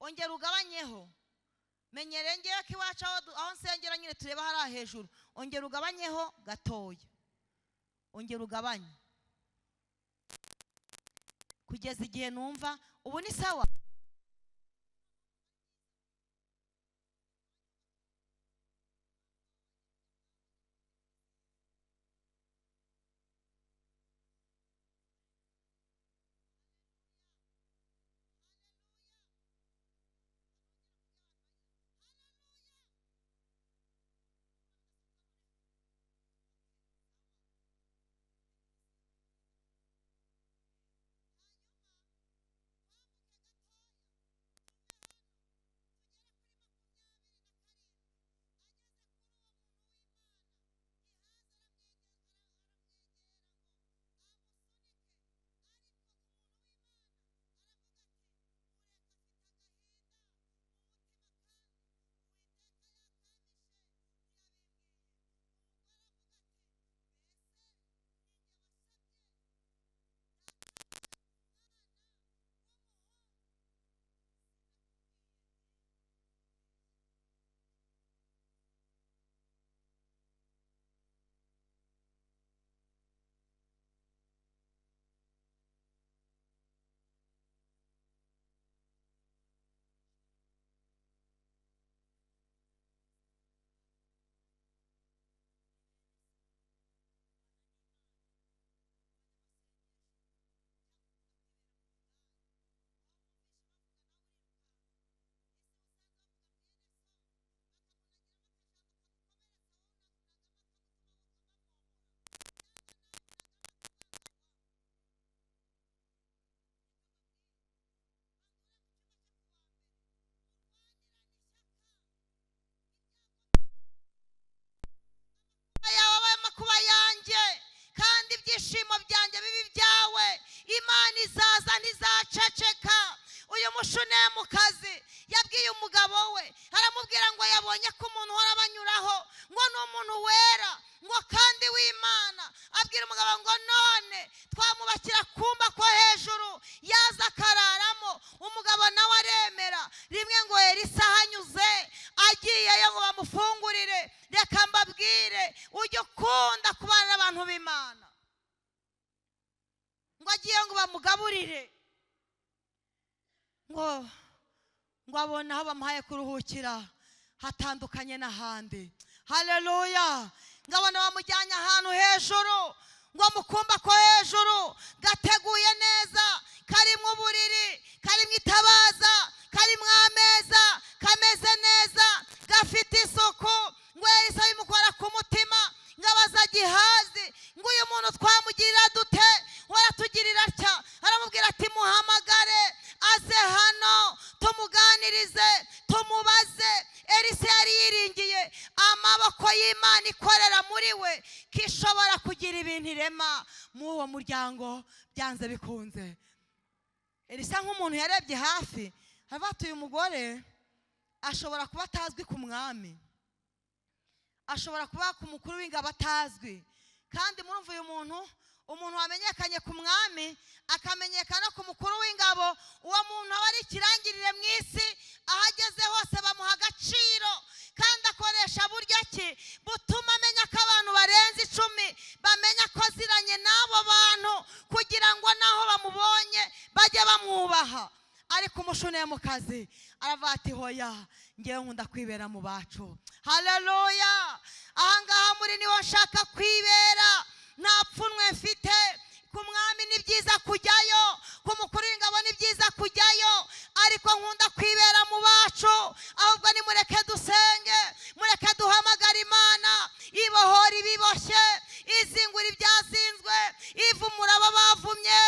ongera ugabanyeho menyere ngewe ko iwacu aho nsengera nyine tureba hariya hejuru ongera ugabanyeho gatoya ongera ugabanye kugeza igihe numva ubu ni sawa ibyishimo byanjye bibi byawe Imana izaza ntizaceceka uyu mushunemukazi yabwiye umugabo we aramubwira ngo yabonye ko umuntu uhora banyuraho ngo ni umuntu wera ngo kandi w'Imana abwira umugabo ngo none twamubakira kumba ko hejuru yaza akararamo umugabo nawe aremera rimwe ngo Elisa hanyuze agiyeyo ngo bamufungurire reka mbabwire ujye ukunda kubana n'abantu b'Imana ngo agiye ngo bamugaburire ngo abone aho bamuhaye kuruhukira hatandukanye n'ahandi haleluya ngo abone bamujyanye ahantu hejuru ngo mukumba ko hejuru gateguye neza karimo uburiri karimo itabaza karimo ameza kameze neza gafite isuku ngo Elisa bimukora ku mutima ngo abaza Gihazi ngo uyu muntu twamugirira dute waratugirira atya aramubwira ati muhamagare aze hano tumuganirize tumubaze Elisa yari yiringiye amaboko y'Imana ikorera muri we kishobora kugira ibintu irema mu uwo muryango byanze bikunze Elisa nk'umuntu yarebye hafi abatuye umugore ashobora kuba atazwi ku mwami ashobora kuba ku mukuru w'ingabo atazwi kandi murumva uyu umuntu wamenyekanye ku mwami akamenyekana ku mukuru w'ingabo uwo muntu aba ari ikirangirire mu isi aho ageze hose bamuha agaciro kandi akoresha buryo ki butuma amenya ko abantu baramwubaha. Ariko umushunemukazi aravuga ati hoya ngewe nkunda kwibera mu bacu. Haleluya. Ahangaha muri niho nshaka kwibera, nta pfunwe mfite. Ku mwami ni byiza kujyayo, ku mukuru w'ingabo ni byiza kujyayo, ariko nkunda kwibera mu bacu. Ahubwo nimureke dusenge, mureke duhamagara Imana ibohora ibiboshye, izingura ibyazinzwe, ivumura abo bavumye,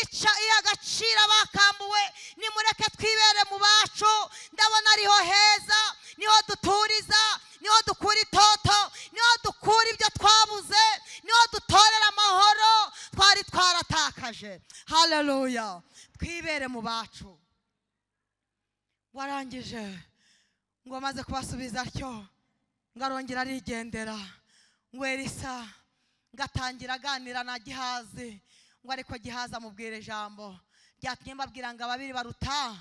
ica iha agaciro abakambuwe. Nimureke twibere mu bacu. Ndabona ariho heza, niho duturiza, niho dukura itoto, niho dukura ibyo twabuze, niho dutorera amahoro twari twaratakaje. Haleluya. Twibere mu bacu. Warangije ngo amaze kubasubiza atyo, ngarongera arigendera. Ngo Elisa ngatangira aganira na Gihazi, ngo ariko Gihazi amubwira ijambo ryatumye mbabwira ngo ababiri baruta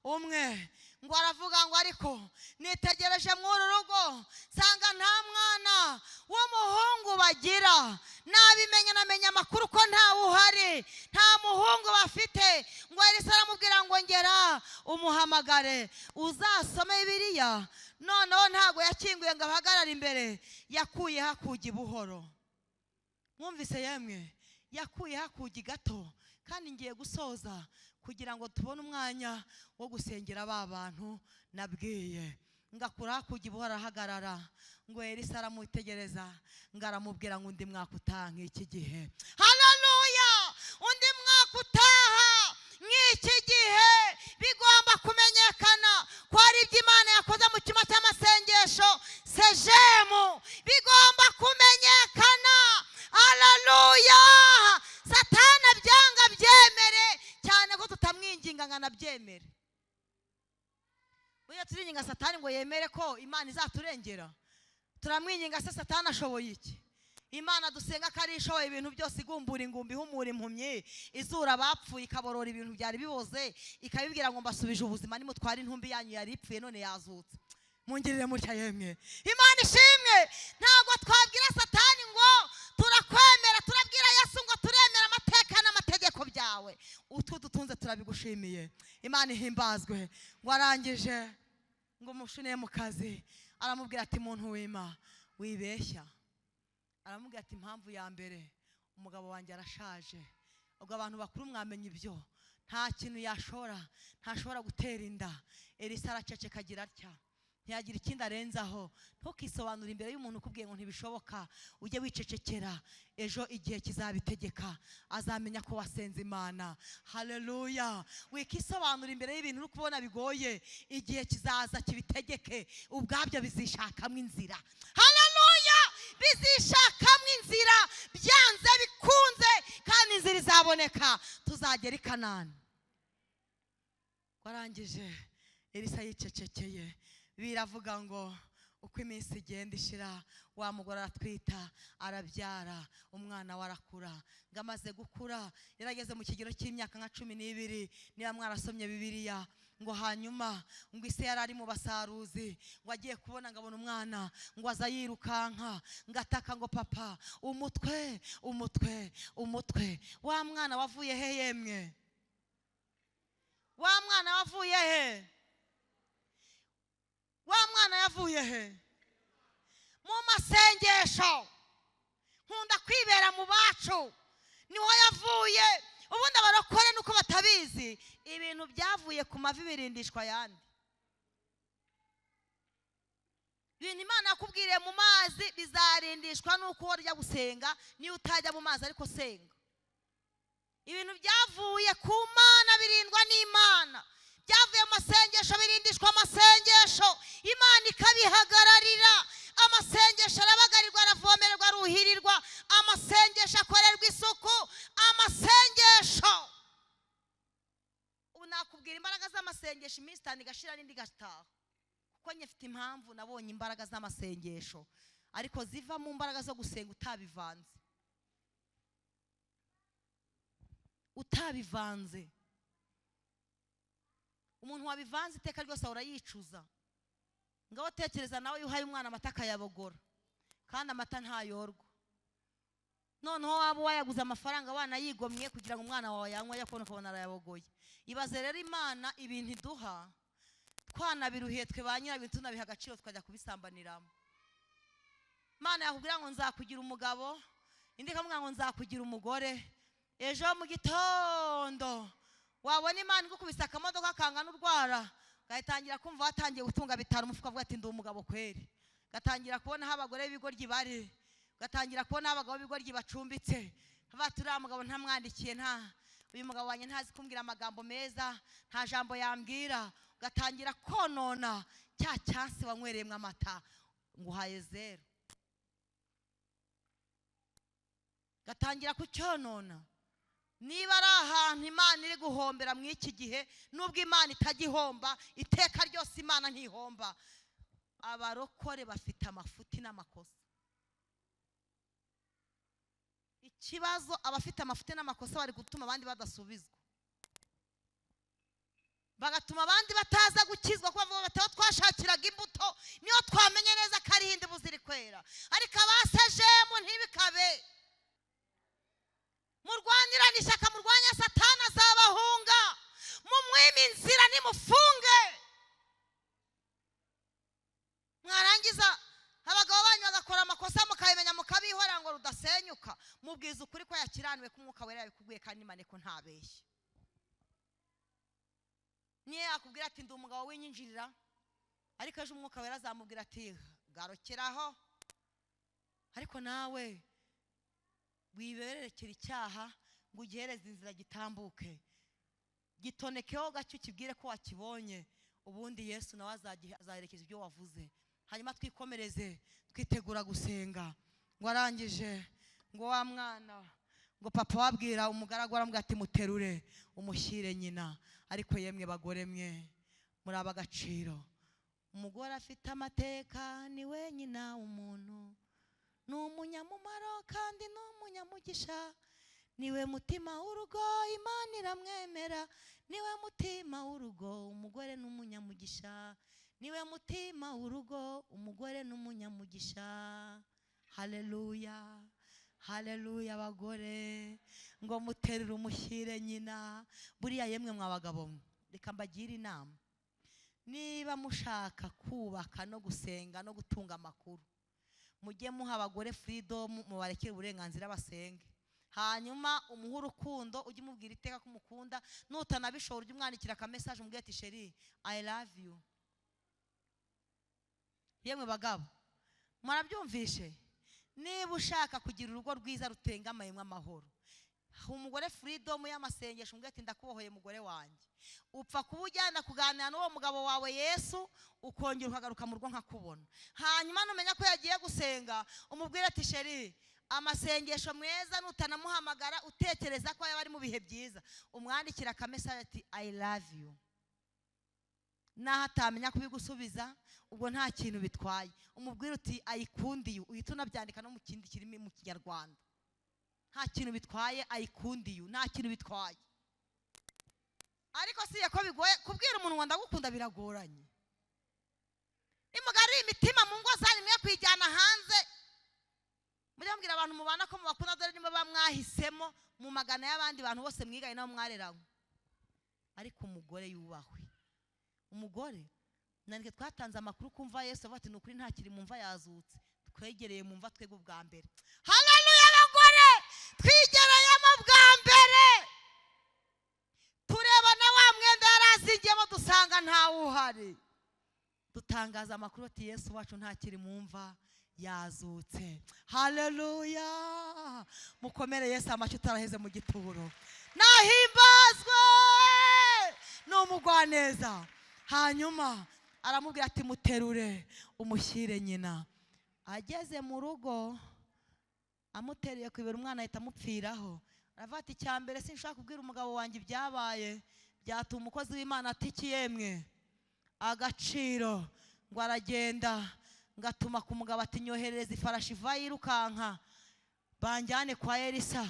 umwe. Ngo aravuga ngo ariko nitegereje muri rugo nsanga nta mwana w'umuhungu bagira. Nabimenye namenye amakuru ko ntawe uhari, nta muhungu bafite. Ngo Elisa aramubwira ngo ngera umuhamagare uzasome Bibiliya. Noneho ntago yakinguye ngo ahagarare imbere, yakuye hakugi buhoro. Mwumvise yemwe? Yakuye hakugi gato. Kandi ngiye gusoza kugira ngo tubone umwanya wo gusengera ba bantu nabwiye. Ngakura hakugi buhoro arahagarara. Ngo Elisa aramutegereza, ngaramubwira ngo undi mwaka utaha nk'iki gihe. Haleluya. Undi mwaka utaha nk'iki gihe bigomba kumenyekana ko ari ibyo Imana yakoze mu cyuma cy'amasengesho sejemu. Bigomba kumenyekana. Haleluya. Satana byanga byemere cyane ko tutamwinginga ngana byemere. Uya turinginga Satani ngo yemere ko Imana izaturengera. Turamwinginga se Satani ashoboye iki? Imana dusenga ko ari ishoboye ibintu byose, igumbura ingumbi, ihumura impumyi, izura abapfuye, ikaborora ibintu byari biboze, ikabibwira ngo mbasubije ubuzima, nimutwara intumbi yanyu yari ipfuye none yazutse. Mungirire mutya yemwe. Imana ishimwe. Ntabwo twabwira Satani ngo turakwemera, turabwira Yesu ngo turemera amateka n'amategeko byawe. Utwo dutunze turabigushimiye. Imana ihimbazwe. Ngo arangije ngo umushunemukazi aramubwira ati muntu w'Imana wibeshya. Aramubwira ati impamvu ya mbere umugabo wanjye arashaje. Ubwo abantu bakuru mwamenye ibyo, nta kintu ntashobora gutera inda. Elisa araceceka agira atya, ntiyagira ikindi arenzaho. Ntukisobanura imbere y'umuntu ukubwiye ngo ntibishoboka, ujye wicecekera. Ejo igihe kizabitegeka, azamenya ko wasenze Imana. Haleluya. Wikisobanura imbere y'ibintu uri kubona bigoye, igihe kizaza kibitegeke, ubwabyo bizishakamo inzira. Haleluya. Bizishakamo inzira byanze bikunze, kandi inzira izaboneka, tuzagera i Kanani. Warangije Elisa yicecekeye. Biravuga ngo uko iminsi igenda ishira, wa mugore aratwita, arabyara, umwana warakura. Ngo amaze gukura yarageze mu kigero cy'imyaka nka 12. Niba mwarasomye Bibiliya, ngo hanyuma ngo ise yari ari mu basaruzi, ngo agiye kubona ngo abona umwana, ngo aza yirukanka, ngo ataka ngo papa umutwe umutwe umutwe. Wa mwana wavuye he yemwe? Wa mwana wavuye he? Wa mwana yavuye he? Mu masengesho. Nkunda kwibera mu bacu, niho yavuye. Ubundi abarokore nuko batabizi, ibintu byavuye ku mavi birindishwa yandi. Ibintu Imana yakubwiriye mu mazi bizarindishwa nuko urya gusenga, niyo utajya mu mazi ariko senga. Ibintu byavuye ku Mana birindwa n'Imana. Byavuye mu masengesho birindishwa amasengesho, Imana ikabihagararira. Amasengesho arabagarirwa, aravomererwa, aruhirirwa. Amasengesho akorerwa isuku. Amasengesho. Ubu nakubwira imbaraga z'amasengesho iminsi 5 igashira n'indi gataha, kuko nyifite impamvu nabonye imbaraga z'amasengesho, ariko ziva mu mbaraga zo gusenga utabivanze. Umuntu wabivanze iteka ryose ahora yicuza. Ngaho tekereza nawe yuhaye umwana amata akayabogora, kandi amata ntayorwa. noneho waba wayaguze amafaranga wanayigomye kugira ngo umwana wawe yanywe yakone ukabona arayabogoye. Ibaze rero Imana ibintu iduha twanabiruhiye twe ba nyirabintu tunabiha agaciro tukajya kubisambaniramo. Imana yakubwira ngo nzakugira umugabo, indi ikamubwira ngo nzakugira umugore, ejo mu gitondo wabona Imana igukubise akamodoka kangana urwara, gatangira kumva watangiye gutunga bitara umufuka avuga ati ndi umugabo kweri. Gatangira kubona aho abagore b'ibigoryi bari, gatangira kubona abagabo b'ibigoryi bacumbitse, bati uriya mugabo ntamwandikiye, uyu mugabo wanjye ntazi kumbwira amagambo meza, nta jambo yambwira. Gatangira konona cya cyansi wanywereyemo amata nguhaye 0. Gatangira kucyonona. Niba ari ahantu Imana iri guhombera mu iki gihe, nubwo Imana itagihomba, iteka ryose Imana ntihomba, abarokore bafite amafuti n'amakosa. Ikibazo abafite amafuti n'amakosa bari gutuma abandi badasubizwa, bagatuma abandi bataza gukizwa, kuko bavuga bati twashakiraga imbuto niyo twamenye neza ko ari hindi buziri kwera, ariko abasejemu ntibikabe. Murwanirane ishyaka, murwanya Satani azabahunga, mumwime inzira nimufunge. Mwarangiza abagabo banyu bagakora amakosa mukabimenya mukabihora ngo rudasenyuka, mubwiza ukuri ko yakiraniwe ku Mwuka Wera yabikubwiye kandi Imana ko ntabeshye. Niye yakubwira ati ndi umugabo w'inyinjirira, ariko ejo Umwuka Wera azamubwira ati garukiraho, ariko nawe wibererekera icyaha ngo ugihereze inzira gitambuke, gitonekeho gacyo ukibwire ko wakibonye, ubundi Yesu nawe azaherekeza ibyo wavuze. Hanyuma twikomereze twitegura gusenga. Ngo arangije ngo wa mwana, ngo papa wabwira umugaragu aramubwira ati muterure umushyire nyina. Ariko yemwe bagore mwe muri abagaciro, umugore afite amateka ni we nyina w'umuntu, ni umunyamumaro kandi ni umunyamugisha, niwe mutima w'urugo Imana iramwemera, niwe mutima w'urugo umugore n'umunyamugisha, niwe mutima w'urugo umugore n'umunyamugisha. Haleluya, haleluya. Abagore ngo muterure umushyire nyina. Buriya yemwe mwabagabo, reka mbagire inama, niba mushaka kubaka no gusenga no gutunga amakuru, mujye muha abagore freedom, mubarekere uburenganzira basenge. Hanyuma umuha urukundo, ujye umubwira iteka ko umukunda, nutanabishobora ujye umwandikira ka message umubwire ati sheri I love you. Yemwe bagabo murabyumvishe, niba ushaka kugira urugo rwiza rutengamayemo amahoro, umugore freedom y'amasengesho umubwire ati ndakubohoye mugore wanjye. Upfa kuba ujyana kuganira n'uwo mugabo wawe Yesu, ukongera ukagaruka mu rugo nkakubona. Hanyuma numenya ko yagiye gusenga, umubwire ati sheri amasengesho meza, nutanamuhamagara utekereza ko yaba ari mu bihe byiza, umwandikira ka message ati I love you. Naho atamenya kubigusubiza, ubwo nta kintu bitwaye, umubwire uti I could you, uhita unabyandika no mu kindi kirimi mu Kinyarwanda. Nta kintu bitwaye, I could you, nta kintu bitwaye. Ariko siye ko bigoye kubwira umuntu ngo ndagukunda, biragoranye. Nimugari imitima mu ngo zanyu mwe kwijyana hanze, mujye mbwira abantu mubana ko mubakunda, dore nimba bamwahisemo mu magana y'abandi bantu bose mwigaye nabo mwareranywe. Ariko umugore yubahwe, umugore nanike twatanze amakuru kumva Yesu avuga ati nukuri nta kiri mumva yazutse, twegereye mumva twego bwa mbere. Haleluya. Abagore twigereyemo bwa mbere, tureba na wa mwenda yarazigiyemo dusanga nta uhari, dutangaza amakuru ati Yesu wacu nta kiri mumva yazutse. Haleluya. Mukomere Yesu amashyi utaraheze mu gituro, nahimbazwe n'umugwaneza. Hanyuma aramubwira ati muterure umushyire nyina. Ageze mu rugo amutereye kwibera umwana ahita amupfiraho. Aravuga ati cyambere sinshaka kubwira umugabo wanjye ibyabaye, byatuma umukozi w'Imana atikiyemwe agaciro. Ngo aragenda ngatuma ku mugabo ati nyoherereza ifarashi iva yirukanka banjyane kwa Elisa.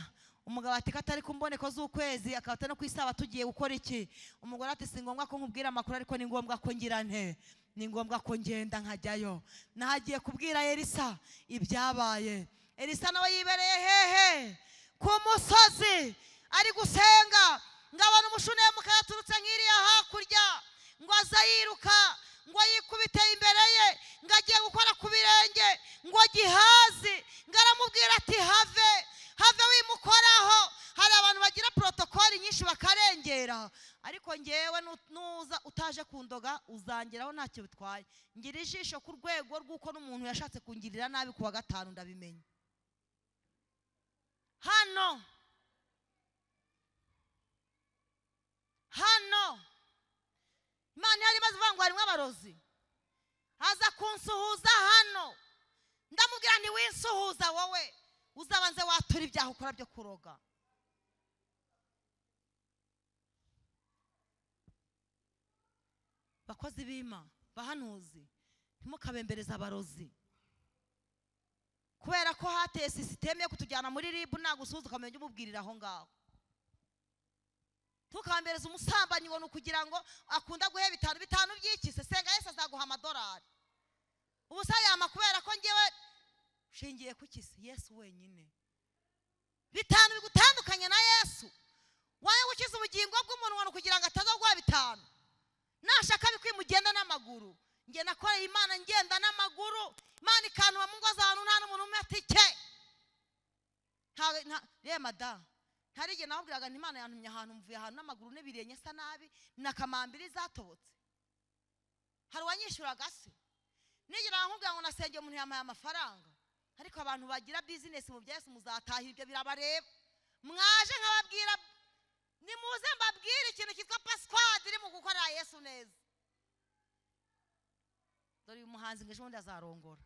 Umugabo ati katari kumboneko z'ukwezi, akabata no kwisaba tugiye gukora iki? Umugore ati si ngombwa ko nkubwira amakuru, ariko ni ngombwa ko ngira nte, ni ngombwa ko ngenda nkajyayo. Nahagiye kubwira Elisa ibyabaye. Elisa nawe yibereye hehe ku musozi ari gusenga, ngabona umushunemuka yaturutse nk'iriya hakurya, ngo aza yiruka, ngo yikubite imbere ye, ngo agiye gukora ku birenge, ngo Gihazi ngaramubwira ati have wimukoraho. Hari abantu bagira protokoli nyinshi bakarengera, ariko ngewe nuza utaje kundoga uzangeraho ntacyo bitwaye. Ngira ijisho ku rwego rw'uko n'umuntu yashatse kungirira nabi kuwa gatanu ndabimenye. Hano Imana yari imaze kuvuga ngo harimo abarozi, aza kunsuhuza hano, ndamubwira nti winsuhuza wowe uzabanze watura ibyaha ukora byo kuroga. Bakozi b'Imana, bahanuzi, ntimukabembereza abarozi, kubera ko hateye sisiteme yo kutujyana muri ribu, nagusuhuza ukamenya umubwirira aho ngaho. Tukambereza umusambanyi ngo nukugira ngo akunda guhe bitanu by'ikise, senga Yesu azaguha amadolari. Ubusa yama kubera ko ngewe shingiye ku kise Yesu wenyine. Bitanu bigutandukanye na Yesu. Waye gukiza ubugingo bw'umuntu ngo kugira ngo atazagwa bitanu. Nashaka bikwimugenda n'amaguru. Nge nakoreye Imana ngenda n'amaguru. Imana ikanuma mu ngo z'abantu nta n'umuntu umwe atike. Rema da. Harige nababwiraga nti Imana yantumye ahantu mvuye ahantu n'amaguru n'ebirenye sa nabi nakamambiri zatobotse. Hari wanyishuraga se. Nigira nkubwira ngo nasengeye umuntu yamaye amafaranga. Ariko abantu bagira business mu bya Yesu muzatahira ibyo birabareba. Mwaje nkababwira nimuze mbabwire ikintu kitwa Pasquad iri mu gukora Yesu neza. Dore umuhanzi ngeje undi azarongora.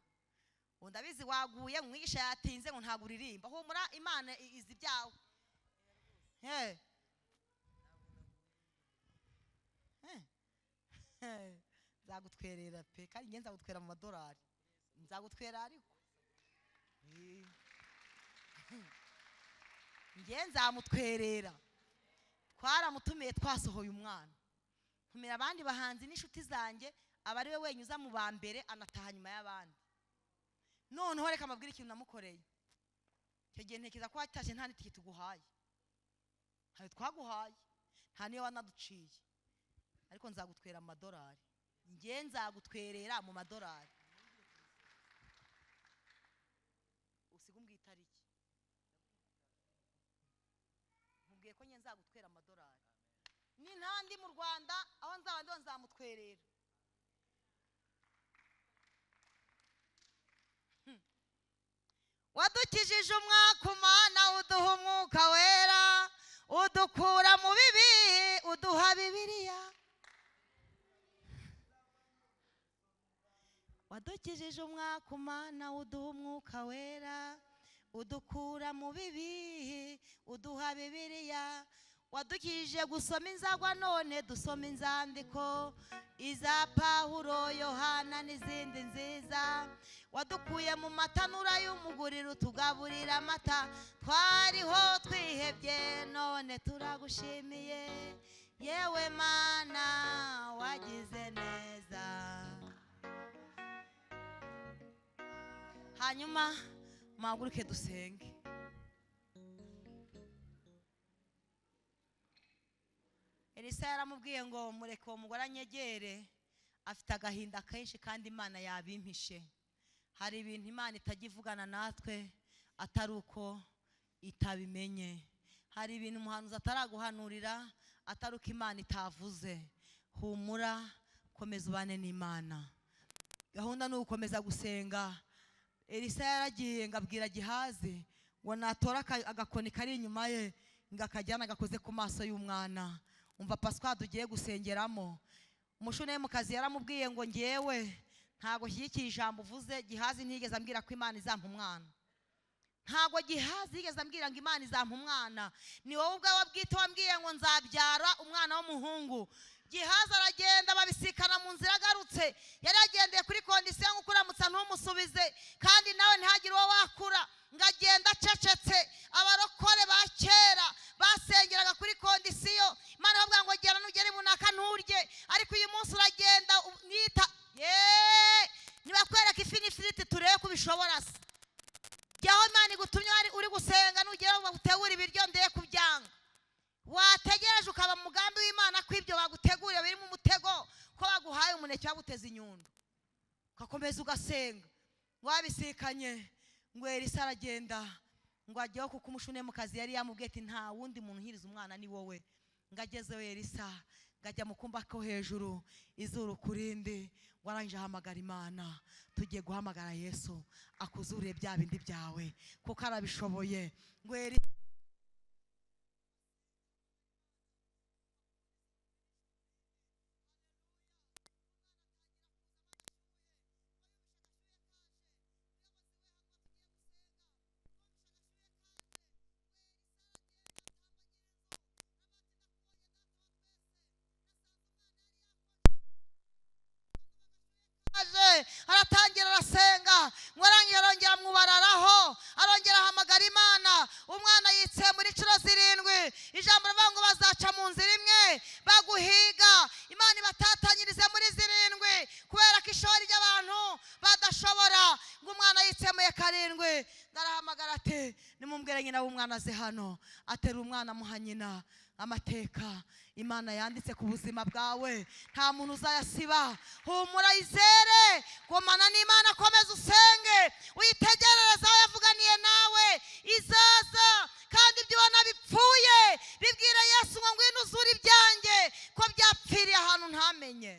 Undabizi waguye mwigisha yatinze ngo ntago uririmba. Humura Imana izi byawe. Nzagutwerera pe kandi ngenza gutwera mu madolari. Nzagutwera ariko ngenza amutwerera. Twaramutumiye twasohoye umwana. Ntumira abandi bahanzi n'inshuti zanjye, abari we wenyuza mu bambere anataha nyuma y'abandi. Noneho reka mabwira ikintu namukoreye. Cyo gihe ntekereza ko watashe nta n'itike tuguhaye. Hayo twaguhaye nta niyo wanaduciye, ariko nzagutwera mu madolari. Ngenza gutwerera mu madolari. Usiga itariki. Mubwiye ko ngenza gutwera mu madolari. Ni ntandi mu Rwanda aho nzaba ndo nzamutwerera. Wadukijije umwaka Mana uduha umwuka wera, udukura mu bibi uduha Bibiliya. Wadukijije umwaka Mana uduha umwuka wera, udukura mu bibi uduha Bibiliya. Wadukijije gusoma inzagwa none dusoma inzandiko, iza Pawulo, Yohana n'izindi nziza. Wadukuye mu matanura y'umuguriro tugaburira amata, twariho twihebye none turagushimiye. Yewe Mana wagize neza. Hanyuma muhaguruke dusenge. Elisa yaramubwiye ngo mureke uwo mugore anyegere, afite agahinda kenshi kandi Imana yabimpishe. Hari ibintu Imana itajivugana natwe atari uko itabimenye. Hari ibintu umuhanuzi ataraguhanurira atari uko Imana itavuze. Humura, komeza ubane n'Imana. Gahunda ni ugukomeza gusenga. Elisa yaragiye ngabwira Gihazi ngo natora agakoni kari inyuma ye ngakajyana gakoze ku maso y'umwana. Umva Pasquad ugiye gusengeramo. Umushunemukazi yaramubwiye ngo ngewe ntago shyikiye ijambo uvuze. Gihazi ntigeze ambwira ko Imana izampa umwana. Ntago Gihazi yigeze ambwira ngo Imana izampa umwana. Ni wowe ubwawe bwite wambwiye ngo nzabyara umwana w'umuhungu. Gihazi aragenda babisikana mu nzira agarutse. Yari yagendeye kuri kondisiyo ngo kuramutsa ntumusubize kandi nawe ntihagire uwo wakura. Ngagenda acecetse. Abarokore ba kera basengeraga kuri kondisiyo. Imana bavuga ngo gera nugere bunaka nturye, ariko uyu munsi uragenda nita nibakwereka ifi n'ifiriti turebe ko bishobora se. Jyaho Imana wateze inyundo ugakomeza ugasenga wabisikanye ngo Elisa aragenda ngo ajyeho kuko umushunemukazi yari yamubwiye ati nta wundi muntu uhiriza umwana ni wowe. Ngo agezeho Elisa ngajya mu kumba ko hejuru izuru kurindi ngo arangije ahamagara Imana, tugiye guhamagara Yesu akuzure bya bindi byawe kuko arabishoboye. Ngo Elisa aratangira arasenga ngo arongera mubararaho, arongera ahamagara Imana. Umwana yitse muri curo 7, ijambo rivuga ngo bazaca mu nzira imwe baguhiga. Imana ibatatanyirize muri 7 kubera ko ishori ry'abantu badashobora. Ngo umwana yitsemuye 7 ndarahamagara ati nimumbwire nyina w'umwana aze hano. Atera umwana muha nyina. Amateka Imana yanditse ku buzima bwawe nta muntu uzayasiba. Humura izere komana n'Imana, komeza usenge uyitegerereza aho yavuganiye nawe izaza. Kandi ibyo ubona bipfuye bibwira Yesu ngo ngwino uzure ibyanjye ko byapfiriye ahantu ntamenye.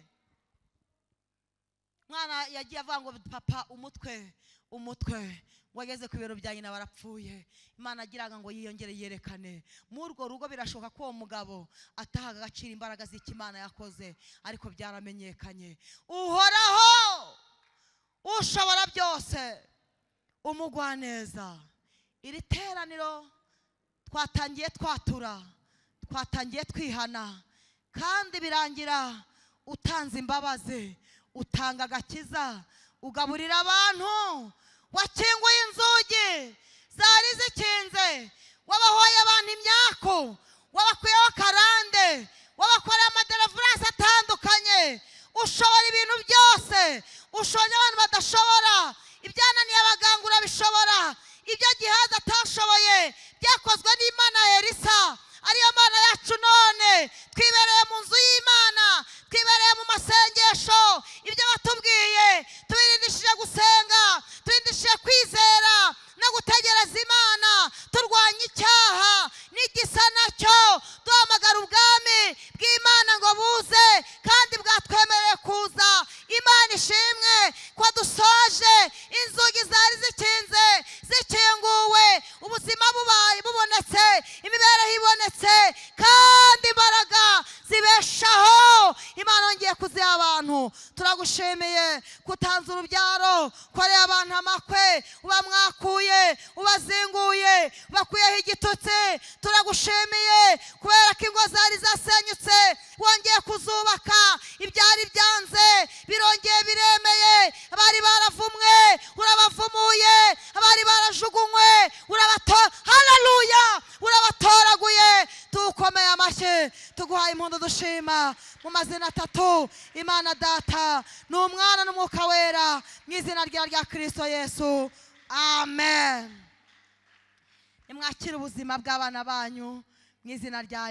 Mwana yagiye avuga ngo papa umutwe wageze ku biro bya nyina barapfuye. Imana agiraga ngo yiyongere yerekane muri urwo rugo. Birashoboka ko uwo mugabo atahaga agaciro imbaraga z'Imana yakoze, ariko byaramenyekanye. Uhoraho ushobora byose, umugwaneza. Iri teraniro twatangiye twatura, twatangiye twihana, kandi birangira utanze imbabazi, utanga agakiza, ugaburira abantu. Wakinguye inzugi zari zikinze, wabahoye abantu imyako, wabakuyeho karande, wabakoreye amaderevuranse atandukanye. Ushobora ibintu byose, ushobora abantu badashobora. Ibyananiye abaganga urabishobora. Ibyo Gihazi atashoboye byakozwe n'Imana ya Elisa. Ariyo Mana yacu none twibereye mu nzu y'Imana, twibereye mu masengesho. Ibyo batubwiye tubirindishije gusenga, tubirindishije kwizera no gutegereza Imana, turwanya icyaha n'igisa nacyo. Duhamagara ubwami bw'Imana ngo buze, kandi bwatwemereye kuza. Imana ishimwe ko dusoje inzugi zari zikinze zikinguwe, ubuzima bubaye bubonetse, imibereho ibonetse, kandi imbaraga zibeshaho. Imana yongeye kuziha abantu. Turagushimiye kutanze urubyaro, koreye abantu amakwe, uba mwakuye, ubazinguye, bakuyeho igitutsi. Turagushimiye kubera ko ingo zari zasenyutse wongeye kuzubaka. Ibyari byanze birongeye biremeye. Abari baravumwe urabavumuye, abari barajugunywe haleluya urabatoraguye. Tukomeye amashyi, tuguhaye impundu dushima mu mazina 3: Imana Data n'Umwana n'Umwuka Wera, mu izina rya Kristo Yesu, amen. Nimwakire ubuzima bw'abana banyu mu izina rya